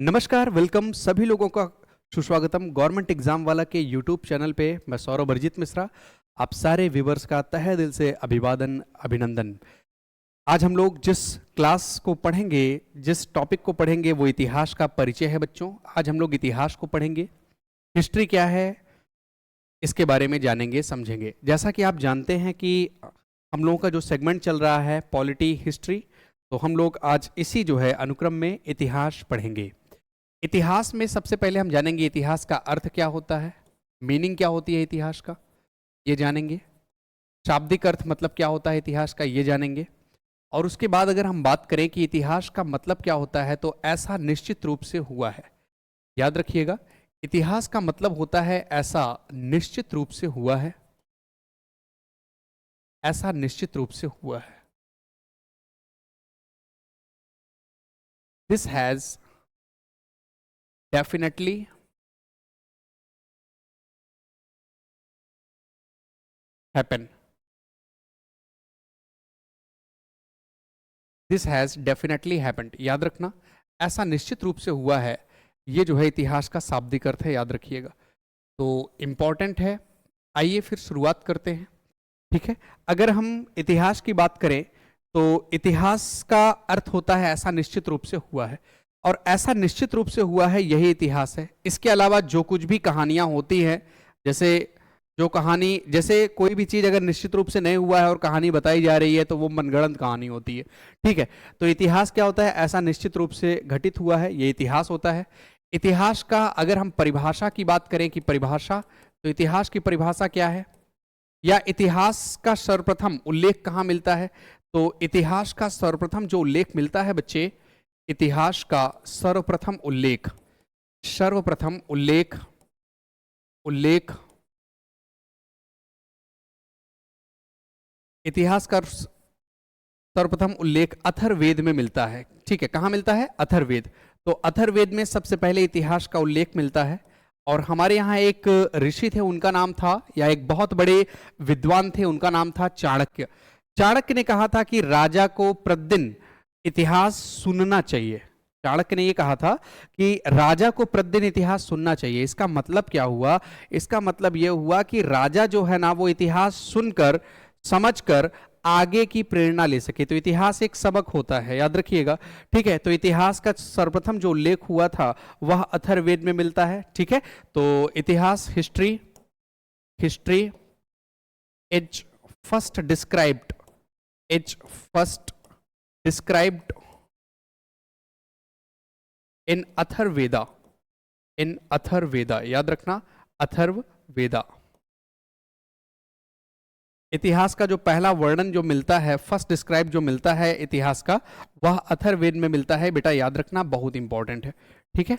नमस्कार, वेलकम सभी लोगों का सुस्वागतम गवर्नमेंट एग्जाम वाला के यूट्यूब चैनल पे। मैं सौरभ अरिजीत मिश्रा आप सारे व्यूवर्स का तहे दिल से अभिवादन अभिनंदन। आज हम लोग जिस क्लास को पढ़ेंगे, जिस टॉपिक को पढ़ेंगे वो इतिहास का परिचय है बच्चों। आज हम लोग इतिहास को पढ़ेंगे, हिस्ट्री क्या है इसके बारे में जानेंगे समझेंगे। जैसा कि आप जानते हैं कि हम लोगों का जो सेगमेंट चल रहा है पॉलिटी हिस्ट्री, तो हम लोग आज इसी जो है अनुक्रम में इतिहास पढ़ेंगे। इतिहास में सबसे पहले हम जानेंगे इतिहास का अर्थ क्या होता है, मीनिंग क्या होती है इतिहास का, ये जानेंगे। शाब्दिक अर्थ मतलब क्या होता है इतिहास का, ये जानेंगे। और उसके बाद अगर हम बात करें कि इतिहास का मतलब क्या होता है, तो ऐसा निश्चित रूप से हुआ है। याद रखिएगा, इतिहास का मतलब होता है ऐसा निश्चित रूप से हुआ है, ऐसा निश्चित रूप से हुआ है। This has definitely happen, this has definitely happened. याद रखना, ऐसा निश्चित रूप से हुआ है, ये जो है इतिहास का शाब्दिक अर्थ है, याद रखिएगा। तो इंपॉर्टेंट है। आइए फिर शुरुआत करते हैं, ठीक है। अगर हम इतिहास की बात करें तो इतिहास का अर्थ होता है ऐसा निश्चित रूप से हुआ है, और ऐसा निश्चित रूप से हुआ है यही इतिहास है। इसके अलावा जो कुछ भी कहानियां होती हैं, जैसे जो कहानी, जैसे कोई भी चीज अगर निश्चित रूप से नहीं हुआ है और कहानी बताई जा रही है तो वो मनगढ़ंत कहानी होती है, ठीक है। तो इतिहास क्या होता है, ऐसा निश्चित रूप से घटित हुआ है, ये इतिहास होता है। इतिहास का अगर हम परिभाषा की बात करें कि परिभाषा, तो इतिहास की परिभाषा क्या है, या इतिहास का सर्वप्रथम उल्लेख कहाँ मिलता है। तो इतिहास का सर्वप्रथम जो उल्लेख मिलता है बच्चे, इतिहास का सर्वप्रथम उल्लेख, सर्वप्रथम उल्लेख, उल्लेख इतिहास का सर्वप्रथम उल्लेख अथर्ववेद में मिलता है, ठीक है। कहाँ मिलता है, अथर्ववेद। तो अथर्ववेद में सबसे पहले इतिहास का उल्लेख मिलता है। और हमारे यहाँ एक ऋषि थे, उनका नाम था, या एक बहुत बड़े विद्वान थे, उनका नाम था चाणक्य। चाणक्य ने कहा था कि राजा को प्रतिदिन इतिहास सुनना चाहिए। चाणक्य ने यह कहा था कि राजा को प्रतिदिन इतिहास सुनना चाहिए। इसका मतलब क्या हुआ, इसका मतलब यह हुआ कि राजा जो है ना, वो इतिहास सुनकर, समझकर आगे की प्रेरणा ले सके। तो इतिहास एक सबक होता है, याद रखिएगा, ठीक है। तो इतिहास का सर्वप्रथम जो उल्लेख हुआ था वह अथर्ववेद में मिलता है, ठीक है। तो इतिहास, history, history is first described, is first described in Atharvaveda, in Atharvaveda. याद रखना, अथर्ववेदा। इतिहास का जो पहला वर्णन जो मिलता है, फर्स्ट डिस्क्राइब जो मिलता है इतिहास का, वह अथर्ववेद में मिलता है। बेटा याद रखना, बहुत इंपॉर्टेंट है, ठीक है,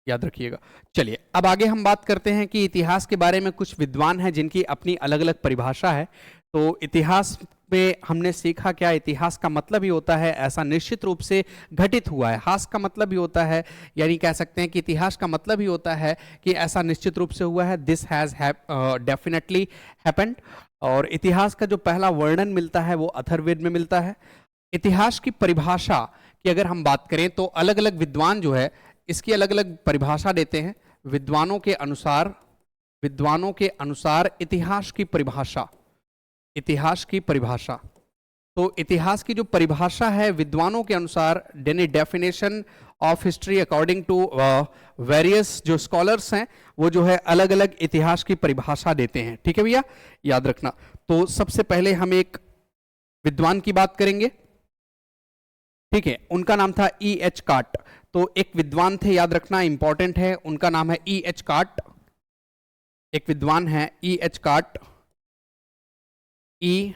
याद रखिएगा। चलिए अब आगे हम बात करते हैं कि इतिहास के बारे में कुछ विद्वान हैं जिनकी अपनी अलग अलग परिभाषा है। तो इतिहास में हमने सीखा क्या, इतिहास का मतलब ही होता है ऐसा निश्चित रूप से घटित हुआ है। हास का मतलब ही होता है, यानी कह सकते हैं कि इतिहास का मतलब ही होता है कि ऐसा निश्चित रूप से हुआ है, दिस हैज डेफिनेटली हैपेंड। और इतिहास का जो पहला वर्णन मिलता है वो अथर्ववेद में मिलता है। इतिहास की परिभाषा की अगर हम बात करें तो अलग अलग विद्वान जो है इसकी अलग अलग परिभाषा देते हैं। विद्वानों के अनुसार, विद्वानों के अनुसार इतिहास की परिभाषा, इतिहास की परिभाषा, तो इतिहास की जो परिभाषा है विद्वानों के अनुसार, definition of history according to various जो स्कॉलर्स हैं, वो जो है अलग अलग इतिहास की परिभाषा देते हैं, ठीक है भैया, याद रखना। तो सबसे पहले हम एक विद्वान की बात करेंगे, ठीक है, उनका नाम था ई एच कार्ट। तो एक विद्वान थे, याद रखना, इंपॉर्टेंट है, उनका नाम है ई एच कार्ट। एक विद्वान है E H cart, E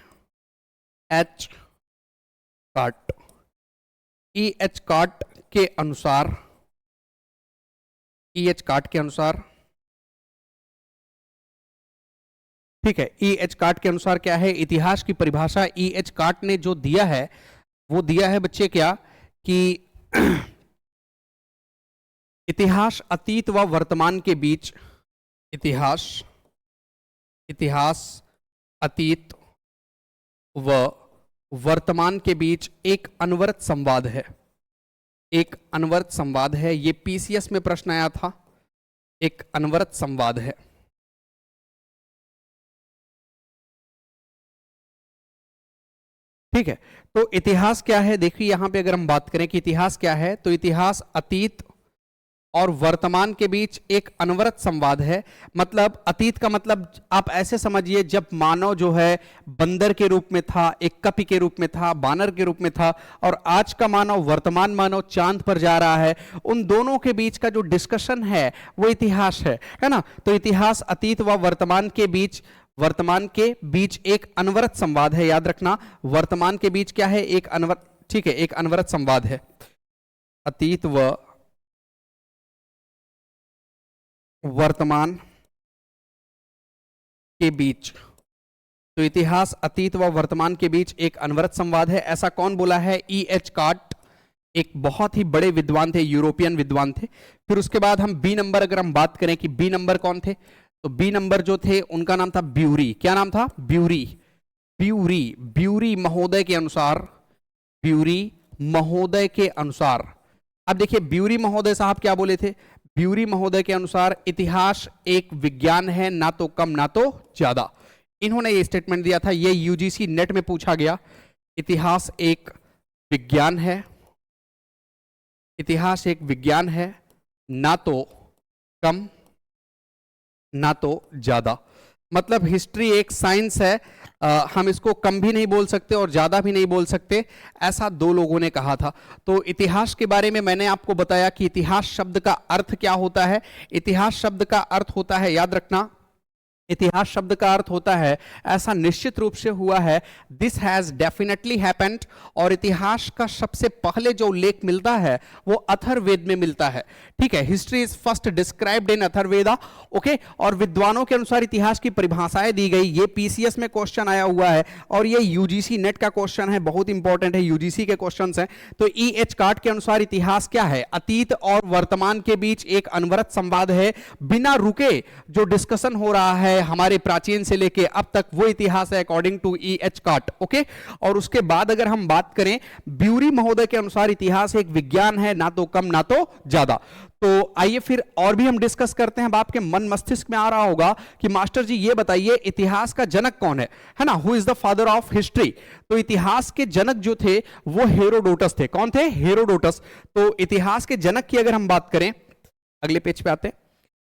H cart. E H cart के अनुसार, ई एच कार्ट के अनुसार, ठीक है, ई एच कार्ट के अनुसार क्या है, इतिहास की परिभाषा ई एच कार्ट ने जो दिया है वो दिया है बच्चे क्या, कि इतिहास अतीत व वर्तमान के बीच, इतिहास, इतिहास अतीत व वर्तमान के बीच एक अनवरत संवाद है, एक अनवरत संवाद है, ये पीसीएस में प्रश्न आया था, एक अनवरत संवाद है। ठीक है, तो इतिहास क्या है, देखिए यहां पे अगर हम बात करें कि इतिहास क्या है, तो इतिहास अतीत और वर्तमान के बीच एक अनवरत संवाद है। मतलब अतीत का मतलब आप ऐसे समझिए, जब मानव जो है बंदर के रूप में था, एक कपि के रूप में था, बानर के रूप में था, और आज का मानव, वर्तमान मानव चांद पर जा रहा है, उन दोनों के बीच का जो डिस्कशन है वो इतिहास है ना। तो इतिहास अतीत व वर्तमान के बीच एक अनवरत संवाद है। याद रखना, वर्तमान के बीच क्या है, एक अनवरत, ठीक है, एक अनवरत संवाद है अतीत व वर्तमान के बीच। तो इतिहास अतीत व वर्तमान के बीच एक अनवरत संवाद है, ऐसा कौन बोला है? E.H. कार्ट, एक बहुत ही बड़े विद्वान थे, यूरोपियन विद्वान थे। फिर उसके बाद हम बी नंबर, अगर हम बात करें कि बी नंबर कौन थे, तो बी नंबर जो थे उनका नाम था ब्यूरी। क्या नाम था? ब्यूरी। ब्यूरी, ब्यूरी महोदय के अनुसार, ब्यूरी महोदय के अनुसार, अब देखिए ब्यूरी महोदय साहब क्या बोले थे? ब्यूरी महोदय के अनुसार इतिहास एक विज्ञान है, ना तो कम ना तो ज्यादा। इन्होंने ये स्टेटमेंट दिया था, ये यूजीसी नेट में पूछा गया। इतिहास एक विज्ञान है, इतिहास एक विज्ञान है, ना तो कम ना तो ज्यादा। मतलब हिस्ट्री एक साइंस है, हम इसको कम भी नहीं बोल सकते और ज्यादा भी नहीं बोल सकते, ऐसा दो लोगों ने कहा था। तो इतिहास के बारे में मैंने आपको बताया कि इतिहास शब्द का अर्थ क्या होता है। इतिहास शब्द का अर्थ होता है, याद रखना, इतिहास शब्द का अर्थ होता है ऐसा निश्चित रूप से हुआ है, दिस हैज डेफिनेटली हैपेंड। और इतिहास का सबसे पहले जो उल्लेख मिलता है वो अथर्ववेद में मिलता है। ठीक है, history is first described in Atharvaveda. Okay, और विद्वानों के अनुसार इतिहास की परिभाषाएं दी गई। ये पीसीएस में क्वेश्चन आया हुआ है और ये यूजीसी नेट का क्वेश्चन है, बहुत इंपॉर्टेंट है, यूजीसी के क्वेश्चन हैं। तो E.H. कार्ट के अनुसार इतिहास क्या है? अतीत और वर्तमान के बीच एक अनवरत संवाद है, बिना रुके जो डिस्कशन हो रहा है हमारे प्राचीन से लेके अब तक, वो इतिहास है according to E.H. Cart. Okay, और उसके बाद अगर हम बात करें ब्यूरी महोदय के अनुसार इतिहास एक विज्ञान है, ना तो कम ना तो ज्यादा। तो आइए फिर और भी हम डिस्कस करते हैं। अब आपके मन मस्तिष्क में आ रहा होगा कि मास्टर जी ये बताइए इतिहास का जनक कौन है ना, who is the father of history. तो इतिहास के जनक जो थे वो हेरोडोटस थे। कौन थे? हेरोडोटस। तो इतिहास के जनक की अगर हम बात करें, अगले पेज पे आते हैं,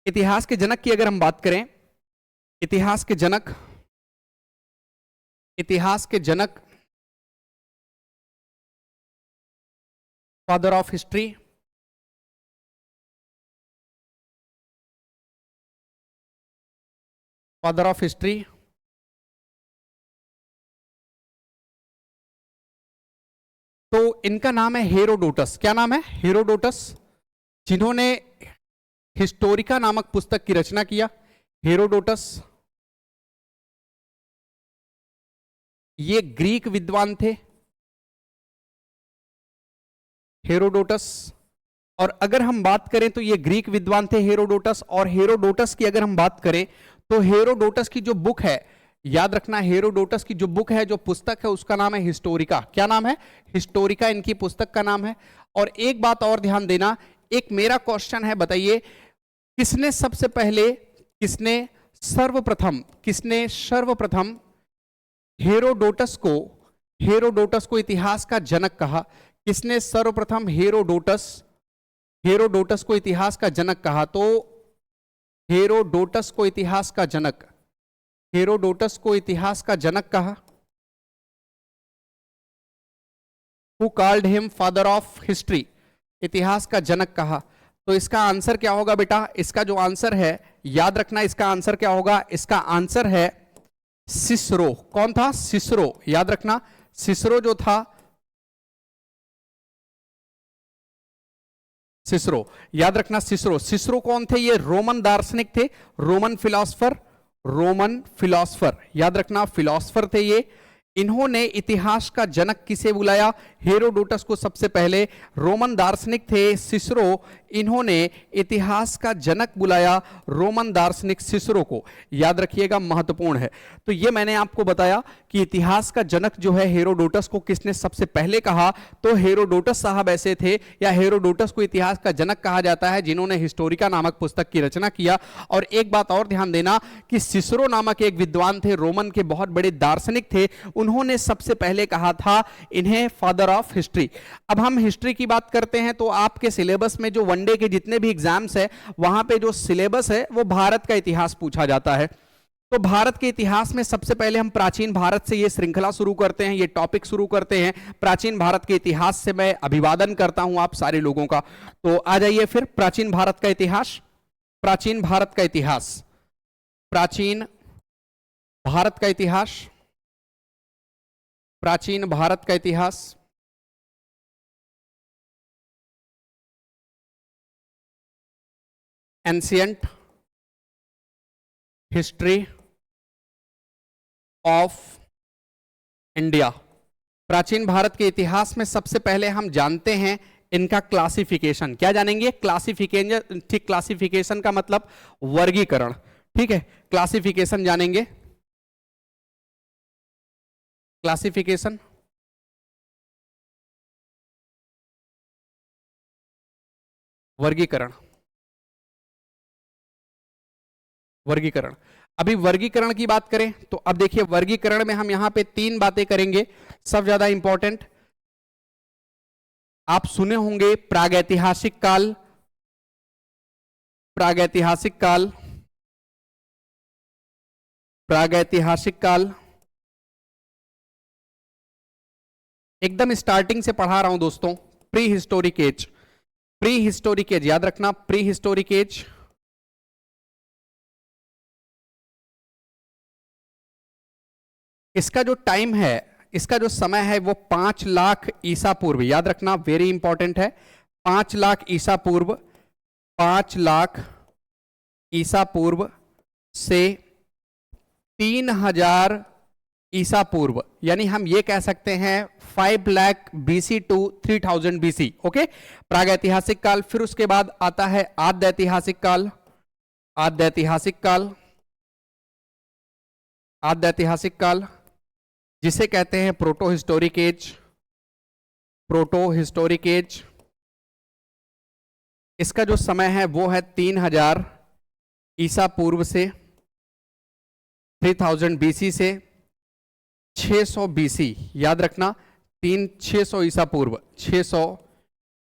इतिहास के जनक की अगर हम बात करें, इतिहास के जनक, इतिहास के जनक, father of history, father of history, तो इनका नाम है हेरोडोटस। क्या नाम है? हेरोडोटस, जिन्होंने हिस्टोरिका नामक पुस्तक की रचना किया। हेरोडोटस ये ग्रीक विद्वान थे, हेरोडोटस। और अगर हम बात करें तो ये ग्रीक विद्वान थे हेरोडोटस। और हेरोडोटस की अगर हम बात करें तो हेरोडोटस की जो बुक है, याद रखना, हेरोडोटस की जो बुक है, जो पुस्तक है, उसका नाम है हिस्टोरिका। क्या नाम है? हिस्टोरिका इनकी पुस्तक का नाम है। और एक बात और ध्यान देना, एक मेरा क्वेश्चन है, बताइए किसने सबसे पहले, किसने सर्वप्रथम हेरोडोटस को इतिहास का जनक कहा? किसने सर्वप्रथम हेरोडोटस को इतिहास का जनक कहा? तो हेरोडोटस को इतिहास का जनक कहा। Who called him father of history, इतिहास का जनक कहा। तो इसका आंसर क्या होगा बेटा? इसका जो आंसर है, याद रखना, इसका आंसर क्या होगा? इसका आंसर है सिसरो। कौन था? सिसरो। याद रखना, सिसरो जो था, सिसरो, याद रखना, सिसरो कौन थे? ये रोमन दार्शनिक थे, रोमन फिलोसफर, याद रखना, फिलोसफर थे ये। इन्होंने इतिहास का जनक किसे बुलाया? हेरोडोटस को सबसे पहले। रोमन दार्शनिक थे सिसरो, इन्होंने इतिहास का जनक बुलाया रोमन दार्शनिक सिसरो को। याद रखिएगा, महत्वपूर्ण है। तो ये मैंने आपको बताया कि इतिहास का जनक जो है हेरोडोटस को किसने सबसे पहले कहा, तो हेरोडोटस साहब ऐसे थे, या हेरोडोटस को इतिहास का जनक कहा जाता है, जिन्होंने हिस्टोरिका नामक पुस्तक की रचना किया। और एक बात और ध्यान देना कि सिसरो नामक एक विद्वान थे, रोमन के बहुत बड़े दार्शनिक थे, उन्होंने सबसे पहले कहा था इन्हें फादर ऑफ हिस्ट्री। अब हम हिस्ट्री की बात करते हैं तो आपके सिलेबस में जो वनडे के जितने भी एग्जाम्स है वहां पे जो सिलेबस है वो भारत का इतिहास पूछा जाता है। तो भारत के इतिहास में सबसे पहले हम प्राचीन भारत से ये श्रृंखला शुरू करते हैं, ये टॉपिक शुरू करते हैं। प्राचीन भारत के इतिहास से मैं अभिवादन करता हूं आप सारे लोगों का। तो आ जाइए फिर, प्राचीन भारत का इतिहास। प्राचीन भारत का इतिहास, प्राचीन भारत का इतिहास, प्राचीन भारत का इतिहास। Ancient history of India. प्राचीन भारत के इतिहास में सबसे पहले हम जानते हैं इनका क्लासिफिकेशन। क्या जानेंगे? क्लासिफिकेशन। ठीक, क्लासिफिकेशन का मतलब वर्गीकरण। ठीक है, क्लासिफिकेशन जानेंगे। क्लासिफिकेशन, वर्गीकरण, वर्गीकरण। अभी वर्गीकरण की बात करें तो अब देखिए, वर्गीकरण में हम यहां पे तीन बातें करेंगे। सब ज्यादा इंपॉर्टेंट आप सुने होंगे, प्रागैतिहासिक काल, प्रागैतिहासिक काल, प्रागैतिहासिक काल। एकदम स्टार्टिंग से पढ़ा रहा हूं दोस्तों। Prehistoric age, prehistoric age याद रखना, प्री हिस्टोरिक एज। इसका जो टाइम है, इसका जो समय है वो 5 लाख ईसा पूर्व। याद रखना, वेरी इंपॉर्टेंट है। 5 लाख ईसा पूर्व, 5 लाख ईसा पूर्व से 3000 ईसा पूर्व, यानी हम ये कह सकते हैं 5 lakh BC to 3000 BC. Okay, प्रागैतिहासिक काल। फिर उसके बाद आता है आद्य ऐतिहासिक काल, आद्य ऐतिहासिक काल, आद्य ऐतिहासिक काल, जिसे कहते हैं protohistoric age, protohistoric age. इसका जो समय है वो है 3000 ईसा पूर्व से 3000 बीसी से 600 बीसी। याद रखना, 600 ईसा पूर्व, 600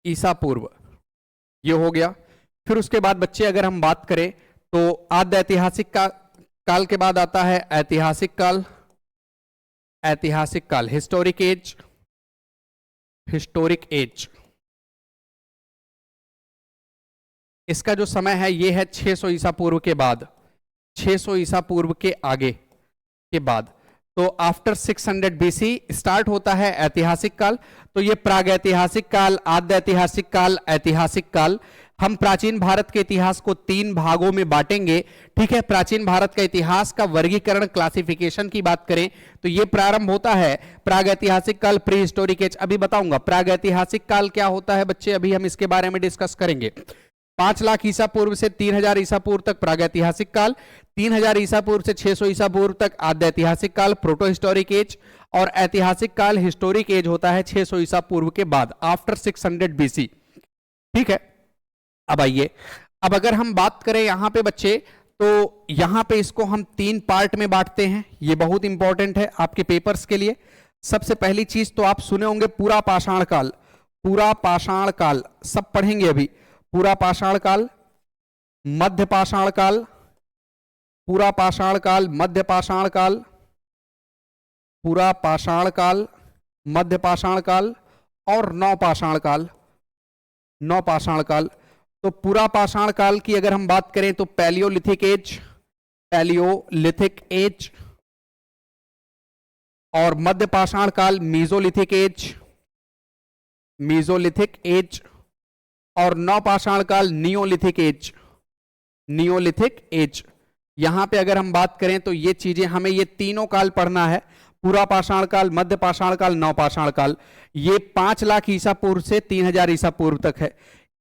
ईसा पूर्व, ये हो गया। फिर उसके बाद बच्चे अगर हम बात करें तो आद्य ऐतिहासिक काल के बाद आता है ऐतिहासिक काल, ऐतिहासिक काल, हिस्टोरिक एज, हिस्टोरिक एज। इसका जो समय है ये है 600 ईसा पूर्व के बाद, 600 ईसा पूर्व के आगे के बाद। तो आफ्टर 600 बीसी स्टार्ट होता है ऐतिहासिक काल। तो ये प्रागैतिहासिक काल, आद्य ऐतिहासिक काल, ऐतिहासिक काल। हम प्राचीन भारत के इतिहास को 3 भागों में बांटेंगे। ठीक है, प्राचीन भारत का इतिहास का वर्गीकरण, क्लासिफिकेशन की बात करें तो ये प्रारंभ होता है प्रागैतिहासिक काल, प्री हिस्टोरिक एज। अभी बताऊंगा प्रागैतिहासिक काल क्या होता है बच्चे, अभी हम इसके बारे में डिस्कस करेंगे। 5 लाख ईसा पूर्व से 3000 ईसा पूर्व तक प्रागैतिहासिक काल, 3000 ईसा पूर्व से 600 ईसा पूर्व तक आद्य ऐतिहासिक काल, प्रोटो हिस्टोरिक एज। और ऐतिहासिक काल, हिस्टोरिक एज होता है 600 ईसा पूर्व के बाद, आफ्टर 600 बीसी। ठीक है, अब आइए, अब अगर हम बात करें यहां पे बच्चे, तो यहां पे इसको हम 3 पार्ट में बांटते हैं। ये बहुत इंपॉर्टेंट है आपके पेपर्स के लिए। सबसे पहली चीज तो आप सुने होंगे पूरा पाषाण काल, पूरा पाषाण काल, सब पढ़ेंगे अभी। पूरा पाषाण काल, मध्य पाषाण काल, पूरा पाषाण काल, मध्य पाषाण काल, पूरा पाषाण काल, मध्य पाषाण काल और नवपाषाण काल, नवपाषाण काल। तो पूरा पाषाण काल की अगर हम बात करें तो पैलियोलिथिक एज, पैलियोलिथिक एज। और मध्य पाषाण काल मीजोलिथिक एज, मीजोलिथिक एज। और नवपाषाण काल नियोलिथिक एज, नियोलिथिक एज। यहां पे अगर हम बात करें तो ये चीजें हमें ये तीनों काल पढ़ना है। पूरा पाषाण काल, मध्य पाषाण काल, नवपाषाण काल। ये 5 लाख ईसा पूर्व से 3000 ईसा पूर्व तक है।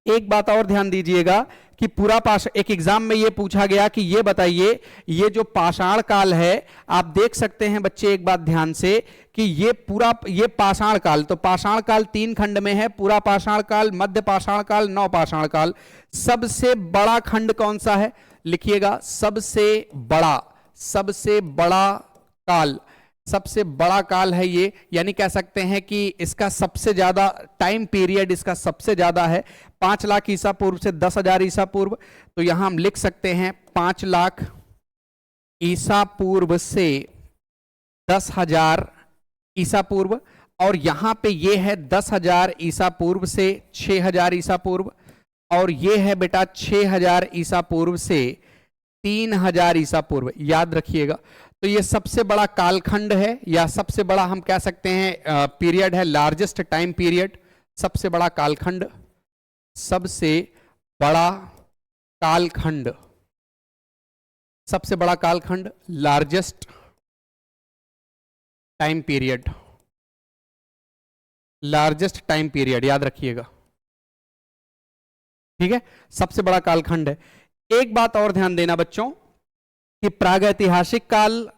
एक बात और ध्यान दीजिएगा कि पूरा पाषाण, एक एग्जाम में ये पूछा गया कि ये बताइए ये जो पाषाण काल है, आप देख सकते हैं बच्चे एक बात ध्यान से कि ये पूरा, ये पाषाण काल, तो पाषाण काल 3 खंड में है, पूरा पाषाण काल, मध्य पाषाण काल, नवपाषाण काल। सबसे बड़ा खंड कौन सा है? लिखिएगा, सबसे बड़ा काल, सबसे बड़ा काल है ये, यानी कह सकते हैं कि इसका सबसे ज्यादा टाइम पीरियड, इसका सबसे ज्यादा है। 5 लाख ईसा पूर्व से 10,000 ईसा पूर्व, तो यहां हम लिख सकते हैं 5 लाख ईसा पूर्व से 10,000 ईसा पूर्व, और यहां पे ये है 10,000 ईसा पूर्व से 6,000 ईसा पूर्व, और ये है बेटा 6,000 ईसा पूर्व से 3,000 ईसा पूर्व। याद रखिएगा, तो ये सबसे बड़ा कालखंड है, या सबसे बड़ा हम कह सकते हैं पीरियड है, लार्जेस्ट टाइम पीरियड, सबसे बड़ा कालखंड, सबसे बड़ा कालखंड, सबसे बड़ा कालखंड, largest time period, largest time period, याद रखिएगा, ठीक है, सबसे बड़ा कालखंड है। एक बात और ध्यान देना बच्चों कि प्रागैतिहासिक काल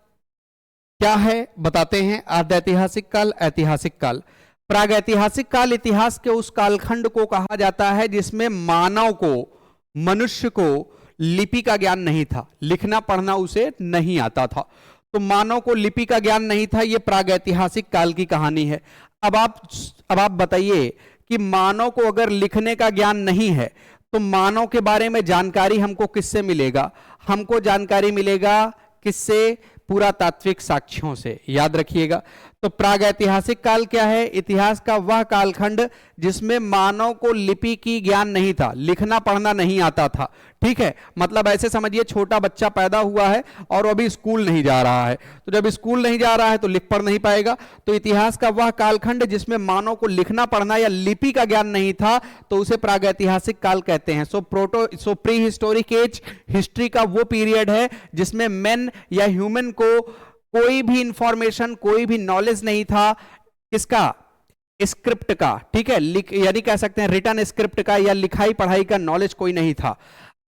क्या है बताते हैं, आद्यैतिहासिक काल, ऐतिहासिक काल। प्रागैतिहासिक काल इतिहास के उस कालखंड को कहा जाता है जिसमें मानव को, मनुष्य को लिपि का ज्ञान नहीं था, लिखना पढ़ना उसे नहीं आता था, तो मानव को लिपि का ज्ञान नहीं था, यह प्रागैतिहासिक काल की कहानी है। अब आप बताइए कि मानव को अगर लिखने का ज्ञान नहीं है तो मानव के बारे में जानकारी हमको किससे मिलेगा? हमको जानकारी मिलेगा किससे? पुरातात्विक साक्ष्यों से। याद रखिएगा, तो प्रागैतिहासिक काल क्या है? इतिहास का वह कालखंड जिसमें मानव को लिपि की ज्ञान नहीं था, लिखना पढ़ना नहीं आता था। ठीक है, मतलब ऐसे समझिए छोटा बच्चा पैदा हुआ है और अभी स्कूल नहीं जा रहा है, तो जब स्कूल नहीं जा रहा है तो लिख पढ़ नहीं पाएगा। तो इतिहास का वह कालखंड जिसमें मानव को लिखना पढ़ना या लिपि का ज्ञान नहीं था, तो उसे प्रागैतिहासिक काल कहते हैं। So prehistoric age history का वो पीरियड है जिसमें मैन या ह्यूमन को कोई भी इंफॉर्मेशन, कोई भी नॉलेज नहीं था, किसका? स्क्रिप्ट का। ठीक है, यानी कह सकते हैं रिटन स्क्रिप्ट का या लिखाई पढ़ाई का नॉलेज कोई नहीं था।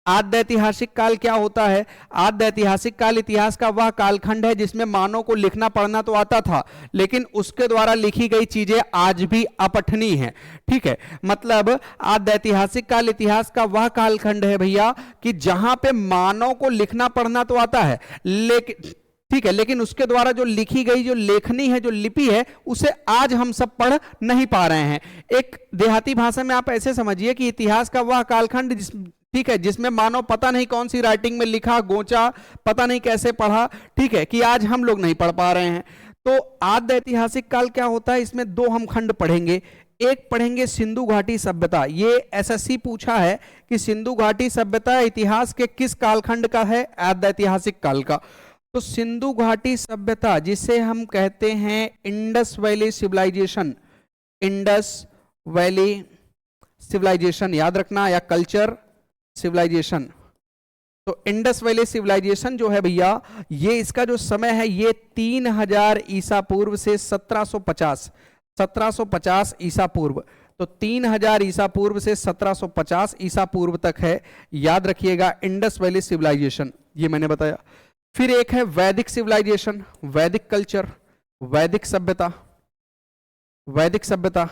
आद्यैतिहासिक काल क्या होता है? आद्यैतिहासिक काल इतिहास का वह कालखंड है जिसमें मानव को लिखना पढ़ना तो आता था, लेकिन उसके द्वारा लिखी गई चीजें आज भी अपठनीय हैं। ठीक है, मतलब आद्यैतिहासिक काल इतिहास का वह कालखंड है भैया कि जहां पे मानव को लिखना पढ़ना तो आता है, लेकिन ठीक है, लेकिन उसके द्वारा जो लिखी गई जो लेखनी है, जो लिपि है, उसे आज हम सब पढ़ नहीं पा रहे हैं। एक देहाती भाषा में आप ऐसे समझिए कि इतिहास का वह कालखंड ठीक है, जिसमें मानव पता नहीं कौन सी राइटिंग में लिखा, गोचा, पता नहीं कैसे पढ़ा, ठीक है, कि आज हम लोग नहीं पढ़ पा रहे हैं। तो आद्य ऐतिहासिक काल क्या होता है? इसमें दो हम खंड पढ़ेंगे। एक पढ़ेंगे सिंधु घाटी सभ्यता। ये एसएससी पूछा है कि सिंधु घाटी सभ्यता इतिहास के किस कालखंड का है? आद्य ऐतिहासिक काल का। तो सिंधु घाटी सभ्यता, जिसे हम कहते हैं Indus valley civilisation, Indus valley civilisation याद रखना, या कल्चर सिविलाइजेशन। तो इंडस वैली सिविलाइजेशन जो है भैया, ये इसका जो समय है ये 3000 ईसा पूर्व से 1750 ईसा पूर्व। तो 3000 ईसा पूर्व से 1750 ईसा पूर्व तक है। याद रखिएगा, इंडस वैली सिविलाइजेशन, ये मैंने बताया। फिर एक है वैदिक सिविलाइजेशन, वैदिक कल्चर, वैदिक सभ्यता, वैदिक सभ्यता।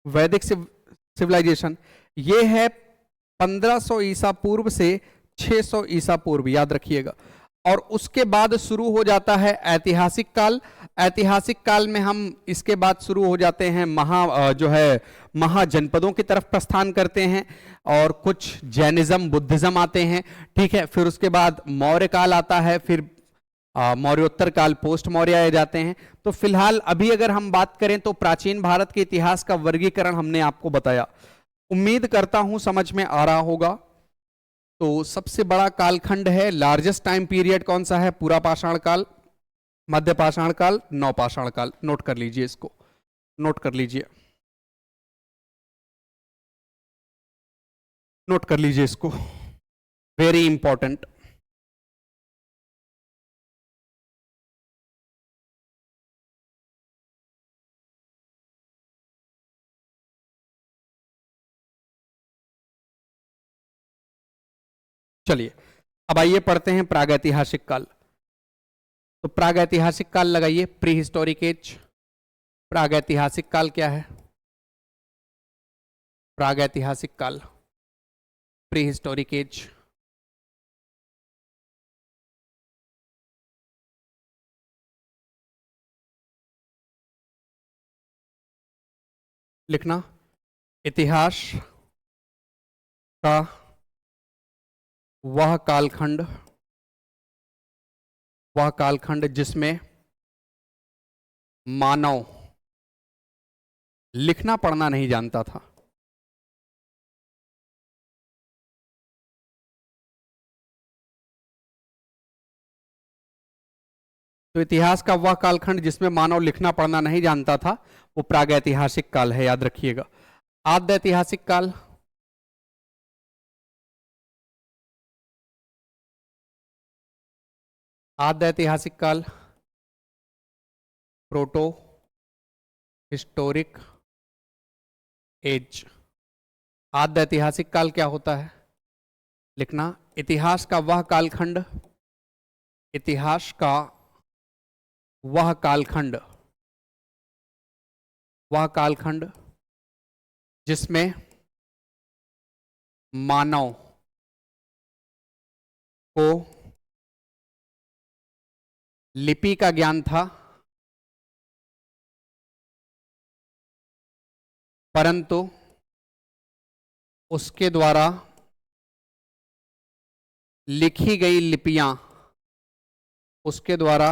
वैदिक सिविलाइजेशन ये है 1500 ईसा पूर्व से 600 ईसा पूर्व, याद रखिएगा। और उसके बाद शुरू हो जाता है ऐतिहासिक काल। ऐतिहासिक काल में हम इसके बाद शुरू हो जाते हैं महाजनपदों की तरफ प्रस्थान करते हैं, और कुछ जैनिज्म बुद्धिज्म आते हैं। ठीक है, फिर उसके बाद मौर्य काल आता है, फिर मौर्योत्तर काल, पोस्ट मौर्य आ जाते हैं। तो फिलहाल अभी अगर हम बात करें तो प्राचीन भारत के इतिहास का वर्गीकरण हमने आपको बताया, उम्मीद करता हूं समझ में आ रहा होगा। तो सबसे बड़ा कालखंड है, लार्जेस्ट टाइम पीरियड कौन सा है? पूरा पाषाण काल, मध्य पाषाण काल, नवपाषाण काल। नोट कर लीजिए, इसको नोट कर लीजिए, नोट कर लीजिए इसको। Very important. चलिए अब आइए पढ़ते हैं प्रागैतिहासिक काल। तो प्रागैतिहासिक काल लगाइए, प्री हिस्टोरिक एज। प्रागैतिहासिक काल क्या है? प्रागैतिहासिक काल, प्री हिस्टोरिक एज। लिखना, इतिहास का वह कालखंड जिसमें मानव लिखना पढ़ना नहीं जानता था। तो इतिहास का वह कालखंड जिसमें मानव लिखना पढ़ना नहीं जानता था वो प्रागैतिहासिक काल है, याद रखिएगा। आद्य ऐतिहासिक काल, आद्य ऐतिहासिक काल, प्रोटो हिस्टोरिक एज। आद्य ऐतिहासिक काल क्या होता है? लिखना, इतिहास का वह कालखंड, इतिहास का वह कालखंड, वह कालखंड जिसमें मानव को लिपि का ज्ञान था, परंतु उसके द्वारा लिखी गई लिपियां, उसके द्वारा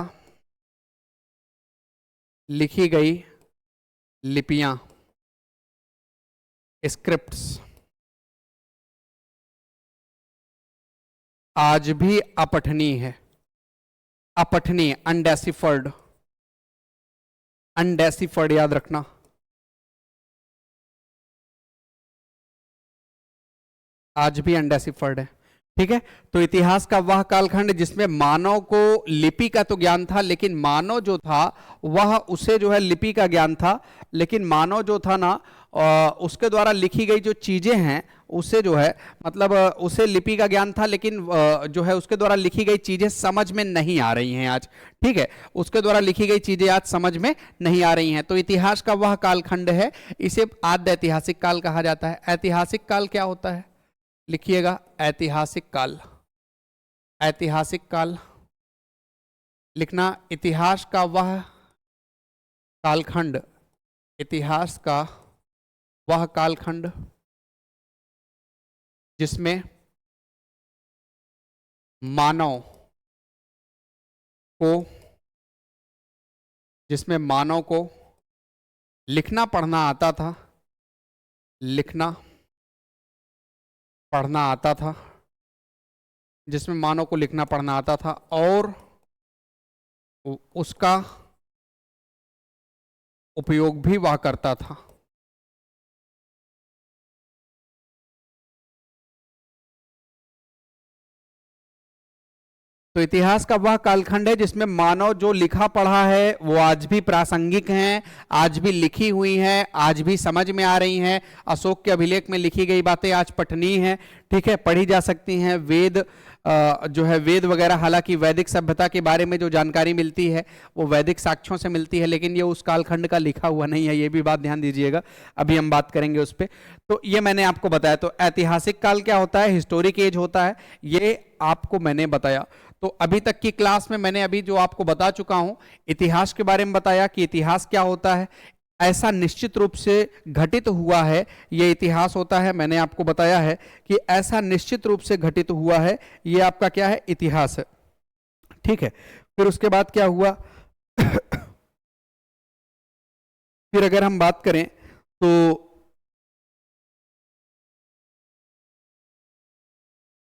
लिखी गई लिपियां, स्क्रिप्ट्स आज भी अपठनीय है। अपठनीय, अनडेसिफर्ड, अनडेसिफर्ड याद रखना। आज भी अनडेसिफर्ड है, ठीक है। तो इतिहास का वह कालखंड जिसमें मानव को लिपि का तो ज्ञान था, लेकिन मानव जो था वह, उसे जो है लिपि का ज्ञान था, लेकिन मानव जो था ना उसके द्वारा लिखी गई जो चीजें हैं उसे जो है, मतलब उसे लिपि का ज्ञान था, लेकिन जो है उसके द्वारा लिखी गई चीजें समझ में नहीं आ रही हैं आज, ठीक है। उसके द्वारा लिखी गई चीजें आज समझ में नहीं आ रही हैं। तो इतिहास का वह कालखंड है, इसे आद्य ऐतिहासिक काल कहा जाता है। ऐतिहासिक काल क्या होता है? लिखिएगा, ऐतिहासिक काल। ऐतिहासिक काल लिखना, इतिहास का वह कालखंड, इतिहास का वह कालखंड जिसमें मानव को, जिसमें मानव को लिखना पढ़ना आता था, लिखना पढ़ना आता था, जिसमें मानव को लिखना पढ़ना आता था और उसका उपयोग भी वह करता था। तो इतिहास का वह कालखंड है जिसमें मानव जो लिखा पढ़ा है वो आज भी प्रासंगिक हैं, आज भी लिखी हुई हैं, आज भी समझ में आ रही हैं। अशोक के अभिलेख में लिखी गई बातें आज पठनीय हैं, ठीक है, पढ़ी जा सकती हैं। वेद जो है, वेद वगैरह, हालांकि वैदिक सभ्यता के बारे में जो जानकारी मिलती है वो वैदिक साक्ष्यों से मिलती है, लेकिन ये उस कालखंड का लिखा हुआ नहीं है, ये भी बात ध्यान दीजिएगा, अभी हम बात करेंगे उस पर। तो ये मैंने आपको बताया। तो ऐतिहासिक काल क्या होता है? हिस्टोरिक एज होता है, ये आपको मैंने बताया। तो अभी तक की क्लास में मैंने अभी जो आपको बता चुका हूं, इतिहास के बारे में बताया कि इतिहास क्या होता है, ऐसा निश्चित रूप से घटित हुआ है, ये इतिहास होता है। मैंने आपको बताया है कि ऐसा निश्चित रूप से घटित हुआ है, ये आपका क्या है? इतिहास है, ठीक है। फिर उसके बाद क्या हुआ? फिर अगर हम बात करें तो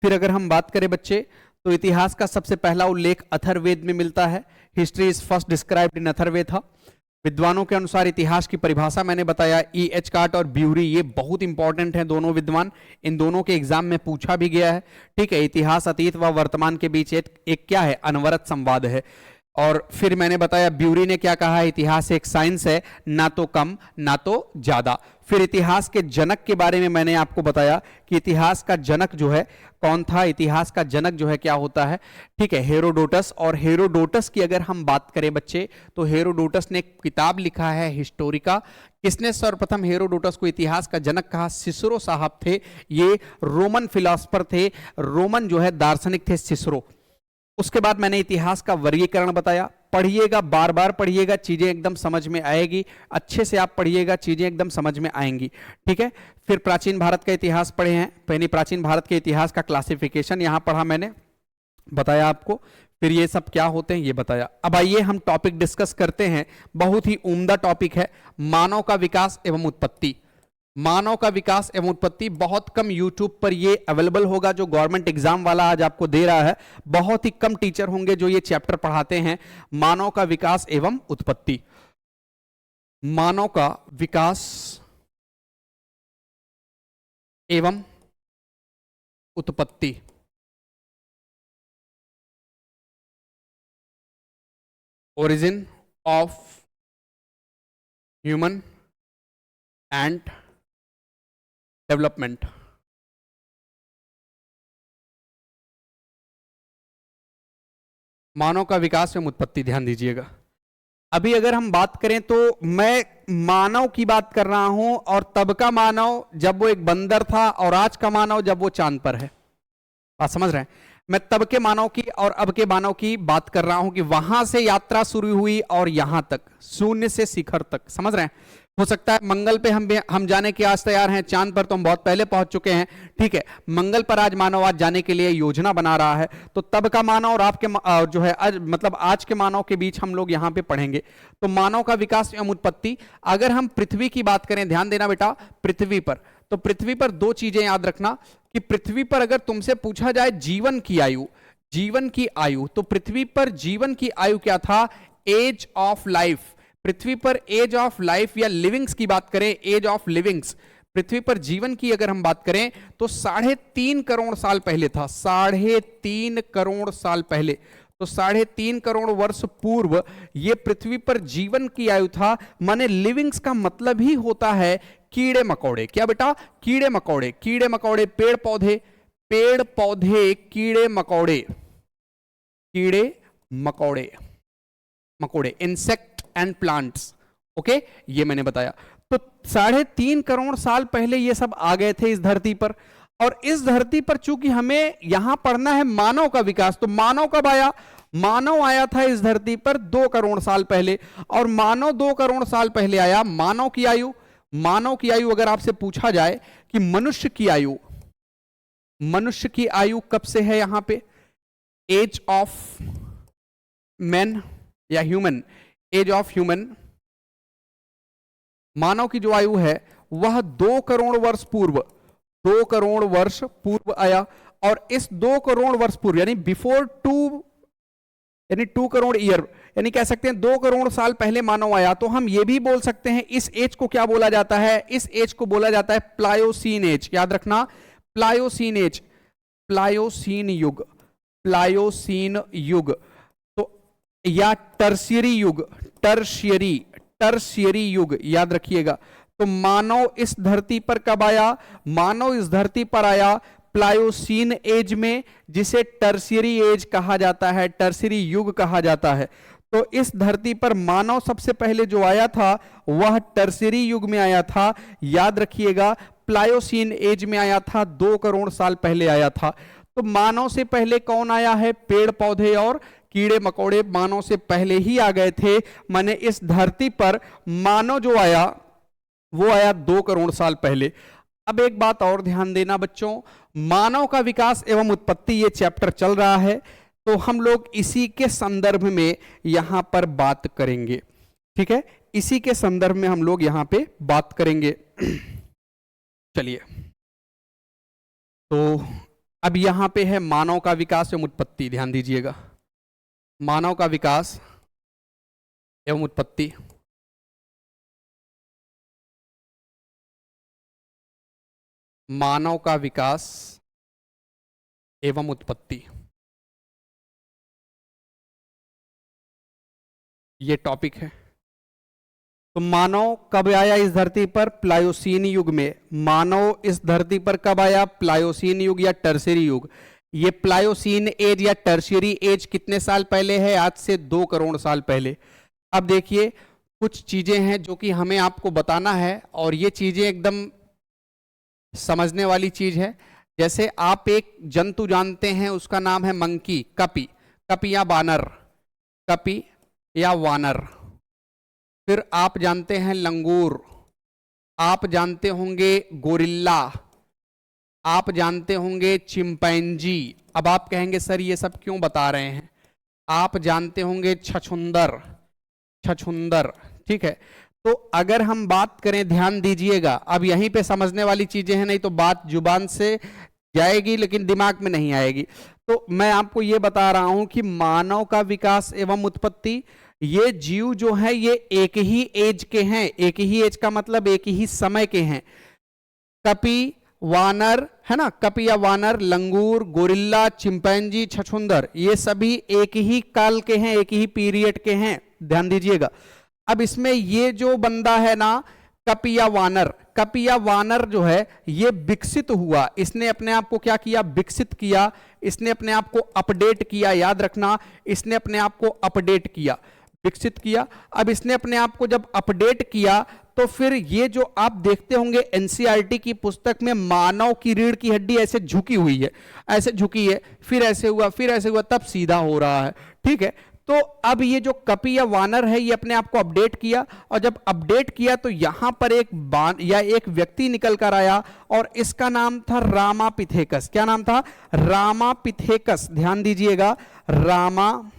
फिर अगर हम बात करें बच्चे, तो इतिहास का सबसे पहला उल्लेख अथर्ववेद में मिलता है। हिस्ट्री इज फर्स्ट डिस्क्राइब्ड इन अथर्ववेद था। विद्वानों के अनुसार इतिहास की परिभाषा मैंने बताया, E.H. कार्ट और ब्यूरी, ये बहुत इंपॉर्टेंट हैं दोनों विद्वान, इन दोनों के एग्जाम में पूछा भी गया है। ठीक है, इतिहास अतीत व वर्तमान के बीच एक क्या है, अनवरत संवाद है। और फिर मैंने बताया ब्यूरी ने क्या कहा, इतिहास एक साइंस है, ना तो कम ना तो ज्यादा। फिर इतिहास के जनक के बारे में मैंने आपको बताया कि इतिहास का जनक जो है कौन था, इतिहास का जनक जो है क्या होता है, ठीक है, हेरोडोटस। और हेरोडोटस की अगर हम बात करें बच्चे, तो हेरोडोटस ने एक किताब लिखा है हिस्टोरिका। किसने सर्वप्रथम हेरोडोटस को इतिहास का जनक कहा, सिसरो साहब थे। ये रोमन फिलोसफर थे, रोमन जो है दार्शनिक थे सिसरो। उसके बाद मैंने इतिहास का वर्गीकरण बताया, पढ़िएगा, बार बार पढ़िएगा, चीजें एकदम समझ में आएगी, अच्छे से आप पढ़िएगा, चीजें एकदम समझ में आएंगी। ठीक है, फिर प्राचीन भारत का इतिहास पढ़े हैं, पहले प्राचीन भारत के इतिहास का क्लासिफिकेशन यहां पढ़ा मैंने, बताया आपको। फिर ये सब क्या होते हैं ये बताया। अब आइए हम टॉपिक डिस्कस करते हैं, बहुत ही उम्दा टॉपिक है, मानव का विकास एवं उत्पत्ति। मानव का विकास एवं उत्पत्ति बहुत कम यूट्यूब पर ये अवेलेबल होगा, जो गवर्नमेंट एग्जाम वाला आज आपको दे रहा है। बहुत ही कम टीचर होंगे जो ये चैप्टर पढ़ाते हैं, मानव का विकास एवं उत्पत्ति। मानव का विकास एवं उत्पत्ति, origin of human and development. मानव का विकास एवं उत्पत्ति, ध्यान दीजिएगा। अभी अगर हम बात करें तो मैं मानव की बात कर रहा हूं, और तब का मानव जब वो एक बंदर था, और आज का मानव जब वो चांद पर है। बात समझ रहे हैं? मैं तब के मानव की और अब के मानव की बात कर रहा हूं कि वहां से यात्रा शुरू हुई और यहां तक, शून्य से शिखर तक। समझ रहे हैं? हो सकता है मंगल पे हम जाने के आज तैयार हैं, चांद पर तो हम बहुत पहले पहुंच चुके हैं। ठीक है, मंगल पर आज मानव आज जाने के लिए योजना बना रहा है। तो तब का मानव और आपके जो है आज मतलब आज के मानव के बीच हम लोग यहां पे पढ़ेंगे। तो मानव का विकास एवं उत्पत्ति, अगर हम पृथ्वी की बात करें, ध्यान देना बेटा, पृथ्वी पर, तो पृथ्वी पर दो चीजें याद रखना कि पृथ्वी पर अगर तुमसे पूछा जाए जीवन की आयु, जीवन की आयु, तो पृथ्वी पर जीवन की आयु क्या था, एज ऑफ लाइफ। पृथ्वी पर एज ऑफ लाइफ या लिविंग्स की बात करें, एज ऑफ लिविंग्स, पृथ्वी पर जीवन की अगर हम बात करें तो 3.5 करोड़ साल पहले था। 3.5 करोड़ साल पहले, तो 3.5 करोड़ वर्ष पूर्व ये पृथ्वी पर जीवन की आयु था। माने लिविंग्स का मतलब ही होता है कीड़े मकोड़े। क्या बेटा? कीड़े मकोड़े, कीड़े मकोड़े, पेड़ पौधे, पेड़ पौधे, कीड़े मकोड़े, कीड़े मकोड़े, मकोड़े, इंसेक्ट एंड प्लांट्स। ओके, ये मैंने बताया। तो 3.5 करोड़ साल पहले ये सब आ गए थे इस धरती पर, और इस धरती पर चूंकि हमें यहां पढ़ना है मानव का विकास, तो मानव कब आया? मानव आया था इस धरती पर 2 करोड़ साल पहले, और मानव 2 करोड़ साल पहले आया। मानव की आयु, मानव की आयु अगर आपसे पूछा जाए कि मनुष्य की आयु, मनुष्य की आयु कब से है यहां पे, एज ऑफ मैन या ह्यूमन, एज ऑफ ह्यूमन, मानव की जो आयु है वह 2 करोड़ वर्ष पूर्व, 2 करोड़ वर्ष पूर्व आया। और इस 2 करोड़ वर्ष पूर्व यानी बिफोर 2 करोड़ ईयर, यानी कह सकते हैं 2 करोड़ साल पहले मानव आया। तो हम ये भी बोल सकते हैं इस एज को क्या बोला जाता है, इस एज को बोला जाता है प्लायोसीन एज। याद रखना, प्लायोसीन एज, प्लायोसीन युग, प्लायोसीन युग, तो या टर्शियरी युग, टर्शियरी, टर्शियरी युग, याद रखिएगा। तो मानव इस धरती पर कब आया? मानव इस धरती पर आया प्लायोसीन एज में, जिसे टर्शियरी एज कहा जाता है, टर्शियरी युग कहा जाता है। तो इस धरती पर मानव सबसे पहले जो आया था वह टर्शियरी युग में आया था। याद रखिएगा, प्लायोसीन एज में आया था, 2 करोड़ साल पहले आया था। तो मानव से पहले कौन आया है? पेड़ पौधे और कीड़े मकोड़े मानव से पहले ही आ गए थे। माने इस धरती पर मानव जो आया वो आया 2 करोड़ साल पहले। अब एक बात और ध्यान देना बच्चों, मानव का विकास एवं उत्पत्ति ये चैप्टर चल रहा है, तो हम लोग इसी के संदर्भ में यहां पर बात करेंगे। ठीक है, इसी के संदर्भ में हम लोग यहां पे बात करेंगे। चलिए, तो अब यहां पे है मानव का विकास एवं उत्पत्ति, ध्यान दीजिएगा, मानव का विकास एवं उत्पत्ति। मानव का विकास एवं उत्पत्ति, ये टॉपिक है। तो मानव कब आया इस धरती पर? प्लायोसीन युग में। मानव इस धरती पर कब आया? प्लायोसीन युग या टर्शियरी युग। ये प्लायोसीन एज या टर्शियरी एज कितने साल पहले है? आज से 2 करोड़ साल पहले। अब देखिए कुछ चीजें हैं जो कि हमें आपको बताना है, और ये चीजें एकदम समझने वाली चीज है। जैसे आप एक जंतु जानते हैं, उसका नाम है मंकी, कपी, कपी या वानर, कपी या वानर। फिर आप जानते हैं लंगूर, आप जानते होंगे गोरिल्ला, आप जानते होंगे चिंपैंजी। अब आप कहेंगे सर ये सब क्यों बता रहे हैं? आप जानते होंगे छछूंदर, छछूंदर, ठीक है। तो अगर हम बात करें, ध्यान दीजिएगा, अब यहीं पे समझने वाली चीजें हैं, नहीं तो बात जुबान से जाएगी लेकिन दिमाग में नहीं आएगी। तो मैं आपको ये बता रहा हूं कि मानव का विकास एवं उत्पत्ति, ये जीव जो है ये एक ही एज के हैं। एक ही एज का मतलब एक ही समय के हैं। कपी, वानर है ना, कपी या वानर, लंगूर, गोरिल्ला, चिंपैंजी, छछूंदर, ये सभी एक ही काल के हैं, एक ही पीरियड के हैं। ध्यान दीजिएगा। अब इसमें ये जो बंदा है ना, कपी या वानर, कपी या वानर जो है ये विकसित हुआ। इसने अपने आप को क्या किया? विकसित किया। इसने अपने आप को अपडेट किया। याद रखना, इसने अपने आप को अपडेट किया, विकसित किया। अब इसने अपने आप को जब अपडेट किया तो फिर ये जो आप देखते होंगे एनसीईआरटी की पुस्तक में, मानव की रीढ़ की हड्डी ऐसे झुकी हुई है, ऐसे झुकी है, फिर ऐसे हुआ, फिर ऐसे हुआ, तब सीधा हो रहा है, ठीक है। तो अब ये जो कपी या वानर है ये अपने आप को अपडेट किया, और जब अपडेट किया तो यहां पर एक व्यक्ति निकल कर आया, और इसका नाम था रामापिथेकस। क्या नाम था? रामापिथेकस। ध्यान दीजिएगा, रामापिथेकस,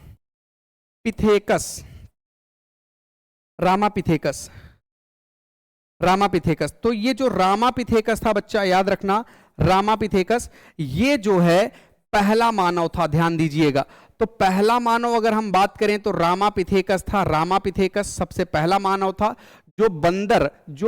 रामापिथेकस, रामापिथेकस। तो ये जो रामापिथेकस था बच्चा, याद रखना, रामापिथेकस ये जो है पहला मानव था। ध्यान दीजिएगा, तो पहला मानव अगर हम बात करें तो रामापिथेकस था। रामापिथेकस सबसे पहला मानव था। जो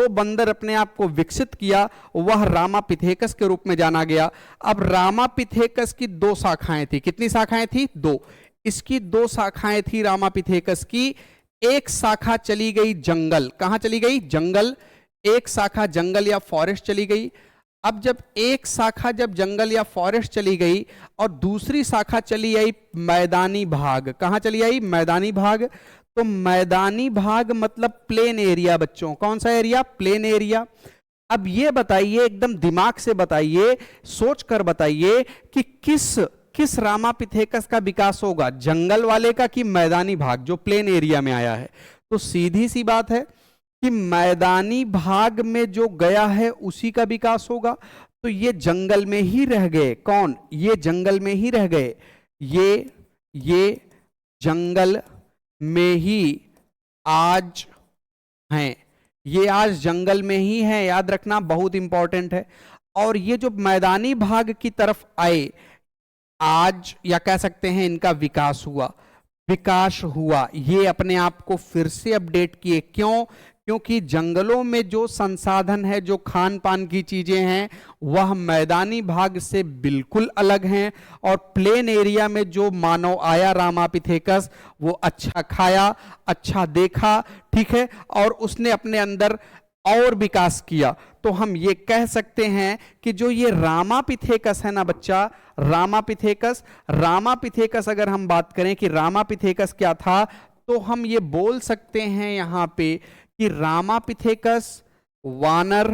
बंदर अपने आप को विकसित किया वह रामापिथेकस के रूप में जाना गया। अब रामापिथेकस की 2 शाखाएं थी। कितनी शाखाएं थी? 2। इसकी 2 शाखाएं थी रामापिथेकस की। एक शाखा चली गई जंगल। कहां चली गई? जंगल। एक शाखा जंगल या फॉरेस्ट चली गई। अब जब एक शाखा जब जंगल या फॉरेस्ट चली गई और दूसरी शाखा चली आई मैदानी भाग। कहां चली आई? मैदानी भाग। तो मैदानी भाग मतलब प्लेन एरिया बच्चों। कौन सा एरिया? Plain area. अब ये बताइए, एकदम दिमाग से बताइए, सोच कर बताइए कि किस रामापिथेकस का विकास होगा, जंगल वाले का कि मैदानी भाग जो प्लेन एरिया में आया है? तो सीधी सी बात है कि मैदानी भाग में जो गया है उसी का विकास होगा। तो ये जंगल में ही रह गए। कौन? ये जंगल में ही रह गए। ये जंगल में ही आज हैं। ये आज जंगल में ही है। याद रखना, बहुत इंपॉर्टेंट है। और ये जो मैदानी भाग की तरफ आए आज, या कह सकते हैं इनका विकास हुआ, ये अपने आप को फिर से अपडेट किए। क्यों? क्योंकि जंगलों में जो संसाधन है, जो खान पान की चीजें हैं, वह मैदानी भाग से बिल्कुल अलग हैं। और प्लेन एरिया में जो मानव आया रामापिथेकस, वो अच्छा खाया, अच्छा देखा, ठीक है, और उसने अपने अंदर और विकास किया। तो हम ये कह सकते हैं कि जो ये रामापिथेकस है ना बच्चा, रामापिथेकस अगर हम बात करें कि रामापिथेकस क्या था, तो हम ये बोल सकते हैं यहां पे कि रामापिथेकस वानर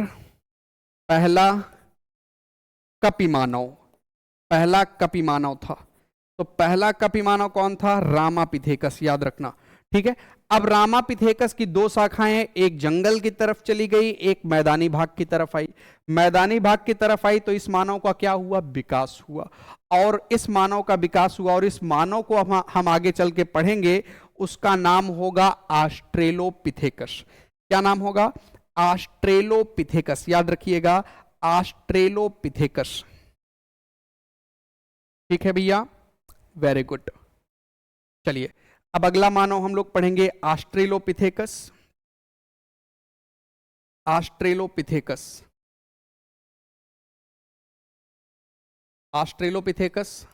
पहला कपी मानव था। तो पहला कपी मानव कौन था? रामापिथेकस। याद रखना, ठीक है। अब रामापिथेकस की 2 शाखाएं, एक जंगल की तरफ चली गई, एक मैदानी भाग की तरफ आई। मैदानी भाग की तरफ आई तो इस मानव का क्या हुआ? विकास हुआ। और इस मानव का विकास हुआ, और इस मानव को हम आगे चल के पढ़ेंगे, उसका नाम होगा ऑस्ट्रेलोपिथेकस। क्या नाम होगा? ऑस्ट्रेलोपिथेकस। याद रखिएगा, ऑस्ट्रेलोपिथेकस। ठीक है भैया, वेरी गुड। चलिए अब अगला मानव हम लोग पढ़ेंगे ऑस्ट्रेलोपिथेकस। Australopithecus Australopithecus,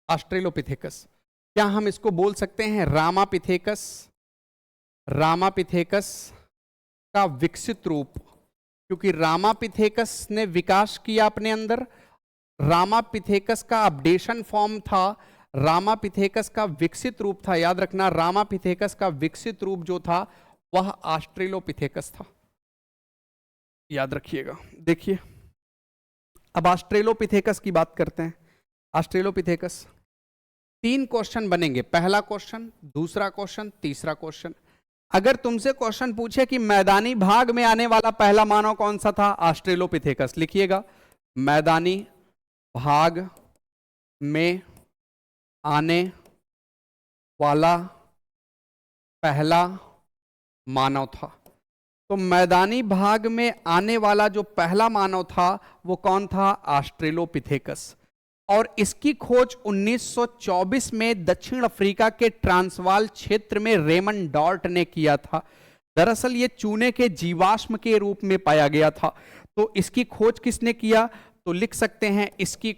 Australopithecus. क्या हम इसको बोल सकते हैं रामापिथेकस? रामापिथेकस का विकसित रूप, क्योंकि रामापिथेकस ने विकास किया अपने अंदर। रामापिथेकस का अपडेशन फॉर्म था, रामापिथेकस का विकसित रूप था। याद रखना, रामापिथेकस का विकसित रूप जो था वह ऑस्ट्रेलोपिथेकस था। याद रखिएगा। देखिए, अब ऑस्ट्रेलोपिथेकस की बात करते हैं। ऑस्ट्रेलोपिथेकस 3 क्वेश्चन बनेंगे, पहला क्वेश्चन, दूसरा क्वेश्चन, तीसरा क्वेश्चन। अगर तुमसे क्वेश्चन पूछे कि मैदानी भाग में आने वाला पहला मानव कौन सा था, ऑस्ट्रेलोपिथेकस, लिखिएगा मैदानी भाग में आने वाला पहला मानव था। तो मैदानी भाग में आने वाला जो पहला मानव था वो कौन था? ऑस्ट्रेलोपिथेकस। और इसकी खोज 1924 में दक्षिण अफ्रीका के ट्रांसवाल क्षेत्र में रेमंड डॉर्ट ने किया था। दरअसल ये चूने के जीवाश्म के रूप में पाया गया था। तो इसकी खोज किसने किया? तो लिख सकते हैं इसकी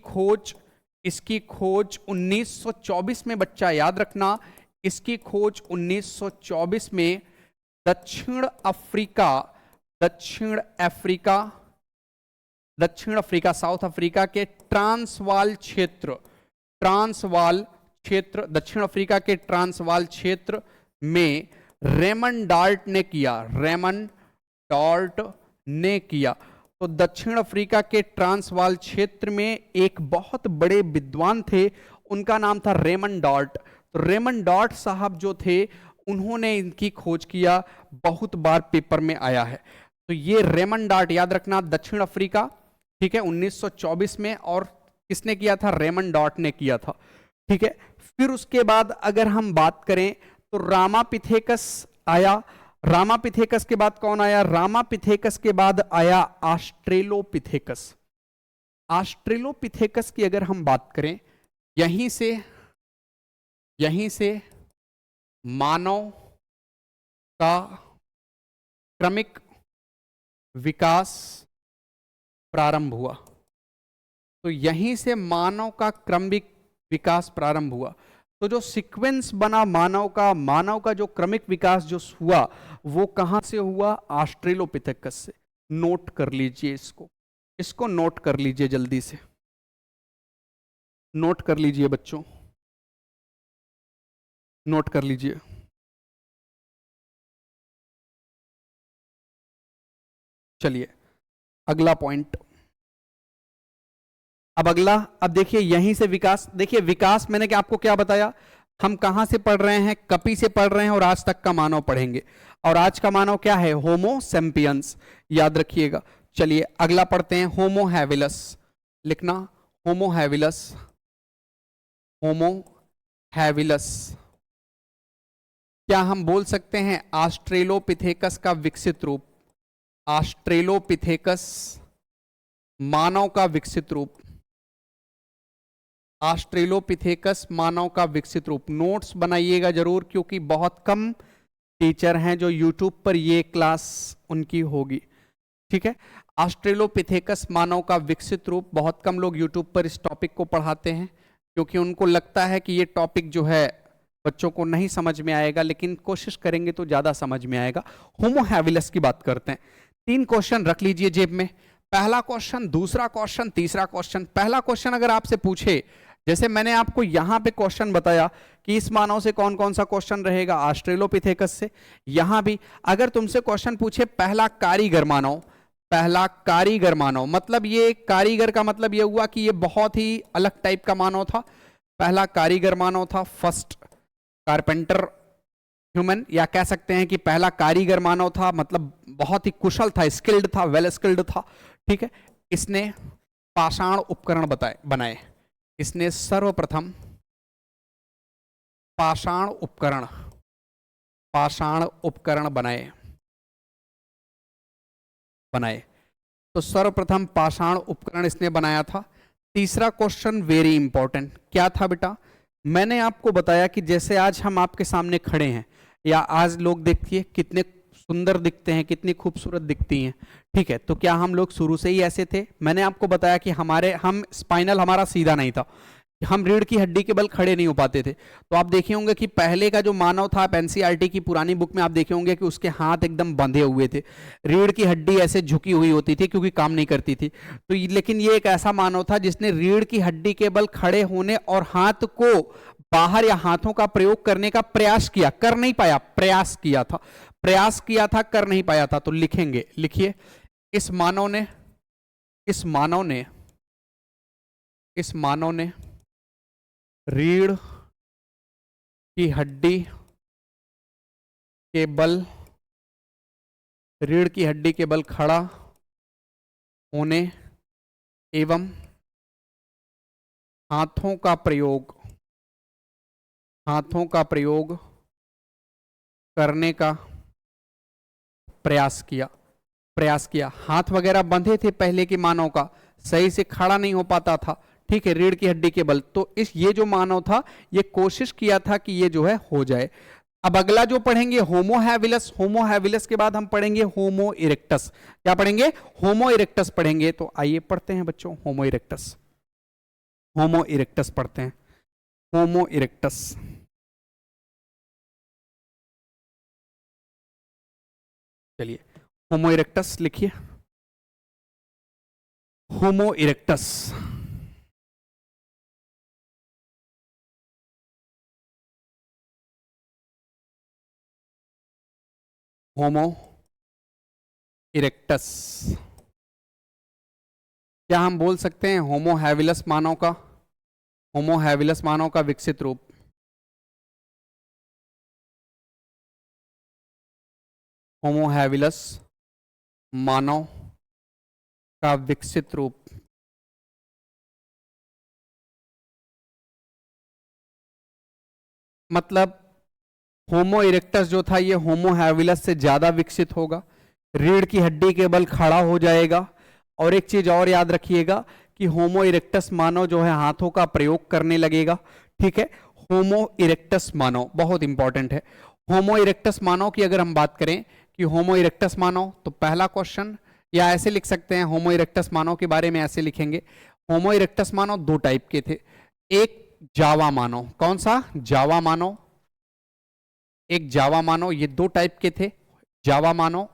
खोज 1924 में, बच्चा याद रखना, इसकी खोज 1924 में दक्षिण अफ्रीका साउथ अफ्रीका के ट्रांसवाल क्षेत्र, दक्षिण अफ्रीका के ट्रांसवाल क्षेत्र में रेमंड डॉर्ट ने किया। तो दक्षिण अफ्रीका के ट्रांसवाल क्षेत्र में एक बहुत बड़े विद्वान थे, उनका नाम था रेमंड डॉर्ट। तो रेमंड डॉर्ट साहब जो थे उन्होंने इनकी खोज किया, बहुत बार पेपर में आया है। तो ये रेमंड डॉर्ट, याद रखना, दक्षिण अफ्रीका, ठीक है, 1924 में। और किसने किया था? रेमंड डॉर्ट ने किया था। ठीक है। फिर उसके बाद अगर हम बात करें तो रामापिथेकस आया। रामापिथेकस के बाद कौन आया? रामापिथेकस के बाद आया ऑस्ट्रेलोपिथेकस। ऑस्ट्रेलोपिथेकस की अगर हम बात करें, यहीं से मानव का क्रमिक विकास प्रारंभ हुआ। तो यहीं से मानव का क्रमिक विकास प्रारंभ हुआ। तो जो सीक्वेंस बना मानव का जो क्रमिक विकास जो हुआ वो कहां से हुआ? ऑस्ट्रेलोपिथेकस से। नोट कर लीजिए इसको नोट कर लीजिए, जल्दी से नोट कर लीजिए बच्चों, नोट कर लीजिए। चलिए अगला पॉइंट। अब देखिए यहीं से विकास, देखिए विकास मैंने कि आपको क्या बताया, हम कहां से पढ़ रहे हैं? कपी से पढ़ रहे हैं और आज तक का मानव पढ़ेंगे। और आज का मानव क्या है? होमो सेम्पियंस, याद रखिएगा। चलिए अगला पढ़ते हैं, होमो हैविलस। लिखना होमो हैविलस, होमो हैविलस। क्या हम बोल सकते हैं ऑस्ट्रेलोपिथेकस का विकसित रूप? ऑस्ट्रेलोपिथेकस मानव का विकसित रूप, ऑस्ट्रेलोपिथेकस मानव का विकसित रूप। नोट्स बनाइएगा जरूर, क्योंकि बहुत कम टीचर हैं जो यूट्यूब पर ये क्लास उनकी होगी। ठीक है, ऑस्ट्रेलोपिथेकस मानव का विकसित रूप। बहुत कम लोग यूट्यूब पर इस टॉपिक को पढ़ाते हैं, क्योंकि उनको लगता है कि ये टॉपिक जो है बच्चों को नहीं समझ में आएगा, लेकिन कोशिश करेंगे तो ज्यादा समझ में आएगा। होमो हैविलस की बात करते हैं। 3 क्वेश्चन रख लीजिए जेब में। पहला क्वेश्चन, दूसरा क्वेश्चन, तीसरा क्वेश्चन। पहला क्वेश्चन अगर आपसे पूछे, जैसे मैंने आपको यहां पे क्वेश्चन बताया कि इस मानव से कौन कौन सा क्वेश्चन रहेगा, ऑस्ट्रेलोपिथेकस से। यहां भी अगर तुमसे क्वेश्चन पूछे पहला कारीगर मानव, मतलब ये कारीगर का मतलब ये हुआ कि ये बहुत ही अलग टाइप का मानव था। पहला कारीगर मानव था, फर्स्ट कारपेंटर ह्यूमन, या कह सकते हैं कि पहला कारीगर मानव था, मतलब बहुत ही कुशल था, स्किल्ड था, वेल स्किल्ड था। ठीक है, इसने पाषाण उपकरण बनाए। इसने सर्वप्रथम पाषाण उपकरण बनाए। तो सर्वप्रथम पाषाण उपकरण इसने बनाया था। तीसरा क्वेश्चन वेरी इंपॉर्टेंट, क्या था बेटा? मैंने आपको बताया कि जैसे आज हम आपके सामने खड़े हैं, या आज लोग देखिए कितने सुंदर दिखते हैं, कितनी खूबसूरत दिखती हैं, ठीक है। तो क्या हम लोग शुरू से ही ऐसे थे? मैंने आपको बताया कि हम स्पाइनल हमारा सीधा नहीं था, हम रीढ़ की हड्डी के बल खड़े नहीं हो पाते थे। तो आप देखे होंगे कि पहले का जो मानव था, आप एनसीईआरटी की पुरानी बुक में आप देखे होंगे कि उसके हाथ एकदम बंधे हुए थे, रीढ़ की हड्डी ऐसे झुकी हुई होती थी क्योंकि काम नहीं करती थी। तो लेकिन ये एक ऐसा मानव था जिसने रीढ़ की हड्डी के बल खड़े होने और हाथ को बाहर या हाथों का प्रयोग करने का प्रयास किया, कर नहीं पाया, प्रयास किया था, प्रयास किया था, कर नहीं पाया था। तो लिखेंगे, लिखिए, इस मानव ने इस मानव ने इस मानव ने रीढ़ की हड्डी के बल रीढ़ की हड्डी के बल खड़ा होने एवं हाथों का प्रयोग करने का प्रयास किया। हाथ वगैरह बंधे थे पहले के मानव का, सही से खड़ा नहीं हो पाता था, ठीक है, रीढ़ की हड्डी के बल। तो ये जो मानव था ये कोशिश किया था कि ये जो है हो जाए। अब अगला जो पढ़ेंगे होमो हैबिलस, होमो हैबिलस के बाद हम पढ़ेंगे होमो इरेक्टस। क्या पढ़ेंगे? होमो इरेक्टस पढ़ेंगे। तो आइए पढ़ते हैं बच्चों होमो इरेक्टस। होमो इरेक्टस पढ़ते हैं, होमो इरेक्टस। चलिए होमो इरेक्टस लिखिए, होमो इरेक्टस। होमो इरेक्टस, क्या हम बोल सकते हैं होमो हैबिलस मानव का, होमो हैबिलस मानव का विकसित रूप? होमो हैबिलस मानव का विकसित रूप, मतलब होमो इरेक्टस जो था ये होमो हैबिलस से ज्यादा विकसित होगा, रीढ़ की हड्डी के बल खड़ा हो जाएगा। और एक चीज और याद रखिएगा कि होमो इरेक्टस मानव जो है हाथों का प्रयोग करने लगेगा, ठीक है। होमो इरेक्टस मानव बहुत इंपॉर्टेंट है। होमो इरेक्टस मानव की अगर हम बात करें कि होमो इरेक्टस मानव, तो पहला क्वेश्चन, या ऐसे लिख सकते हैं होमो इरेक्टस मानव के बारे में ऐसे लिखेंगे, होमो इरेक्टस मानव दो टाइप के थे। एक जावा मानव, कौन सा? जावा मानव, एक जावा मानव, ये दो टाइप के थे, जावा मानव।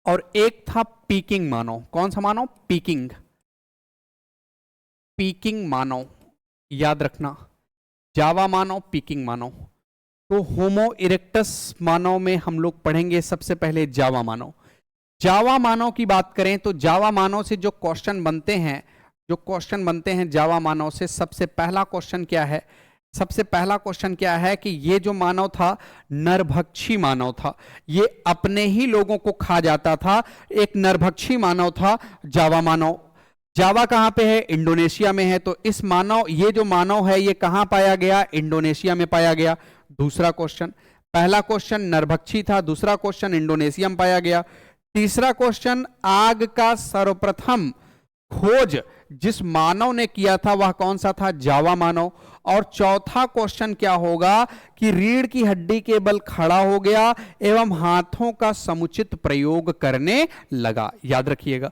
और एक था पीकिंग मानव, कौन सा मानव? पीकिंग, पीकिंग मानव, याद रखना, जावा मानव, पीकिंग मानव। तो होमो इरेक्टस मानव में हम लोग पढ़ेंगे सबसे पहले जावा मानव। जावा मानव की बात करें तो जावा मानव से जो क्वेश्चन बनते हैं जावा मानव से, सबसे पहला क्वेश्चन क्या है? सबसे पहला क्वेश्चन क्या है कि ये जो मानव था नरभक्षी मानव था, ये अपने ही लोगों को खा जाता था, एक नरभक्षी मानव था जावा मानव। जावा कहां पे है? इंडोनेशिया में है। तो इस मानव, ये जो मानव है ये कहां पाया गया? इंडोनेशिया में पाया गया। दूसरा क्वेश्चन, पहला क्वेश्चन नरभक्षी था, दूसरा क्वेश्चन इंडोनेशिया में पाया गया। तीसरा क्वेश्चन, आग का सर्वप्रथम खोज जिस मानव ने किया था वह कौन सा था? जावा मानव। और चौथा क्वेश्चन क्या होगा कि रीढ़ की हड्डी के बल खड़ा हो गया एवं हाथों का समुचित प्रयोग करने लगा, याद रखिएगा।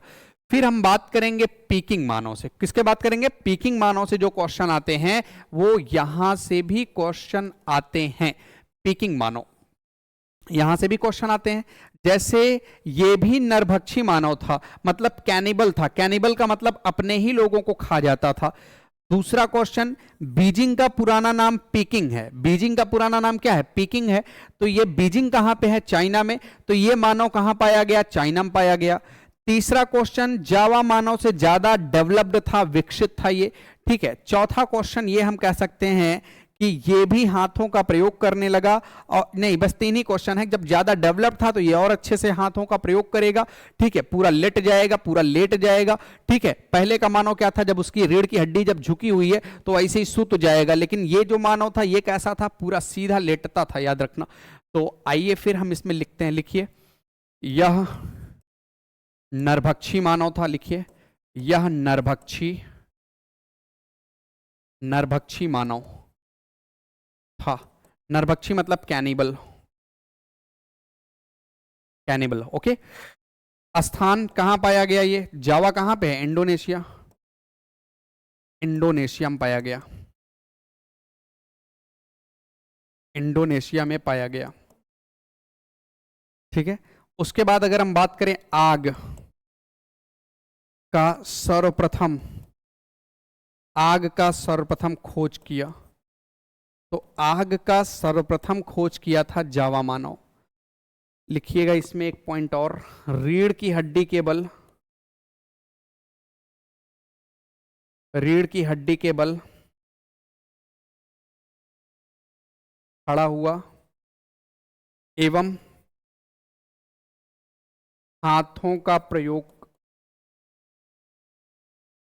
फिर हम बात करेंगे पीकिंग मानव से। किसके बात करेंगे? पीकिंग मानव से जो क्वेश्चन आते हैं वो यहां से भी क्वेश्चन आते हैं, पीकिंग मानव, यहां से भी क्वेश्चन आते हैं। जैसे ये भी नरभक्षी मानव था, मतलब कैनिबल था, कैनिबल का मतलब अपने ही लोगों को खा जाता था। दूसरा क्वेश्चन, बीजिंग का पुराना नाम पीकिंग है, बीजिंग का पुराना नाम क्या है? पीकिंग है। तो ये बीजिंग कहां पे है? चाइना में। तो ये मानव कहां पाया गया? चाइना में पाया गया। तीसरा क्वेश्चन, जावा मानव से ज्यादा डेवलप्ड था, विकसित था ये, ठीक है। चौथा क्वेश्चन ये हम कह सकते हैं कि ये भी हाथों का प्रयोग करने लगा, और नहीं, बस तीन ही क्वेश्चन है। जब ज्यादा डेवलप था तो ये और अच्छे से हाथों का प्रयोग करेगा, ठीक है, पूरा लेट जाएगा, पूरा लेट जाएगा, ठीक है। पहले का मानव क्या था? जब उसकी रीढ़ की हड्डी जब झुकी हुई है तो ऐसे ही सुत जाएगा, लेकिन ये जो मानव था ये कैसा था? पूरा सीधा लेटता था, याद रखना। तो आइए फिर हम इसमें लिखते हैं, लिखिए, यह नरभक्षी मानव था, लिखिए, यह नरभक्षी नरभक्षी मानव था। नरभक्षी मतलब कैनिबल, कैनिबल। ओके, स्थान कहां पाया गया? ये जावा कहां पे है? इंडोनेशिया, इंडोनेशिया में पाया गया, इंडोनेशिया में पाया गया। ठीक है, उसके बाद अगर हम बात करें आग का सर्वप्रथम, आग का सर्वप्रथम खोज किया, तो आग का सर्वप्रथम खोज किया था जावा मानव। लिखिएगा इसमें एक पॉइंट और, रीढ़ की हड्डी के बल, रीढ़ की हड्डी के बल खड़ा हुआ एवं हाथों का प्रयोग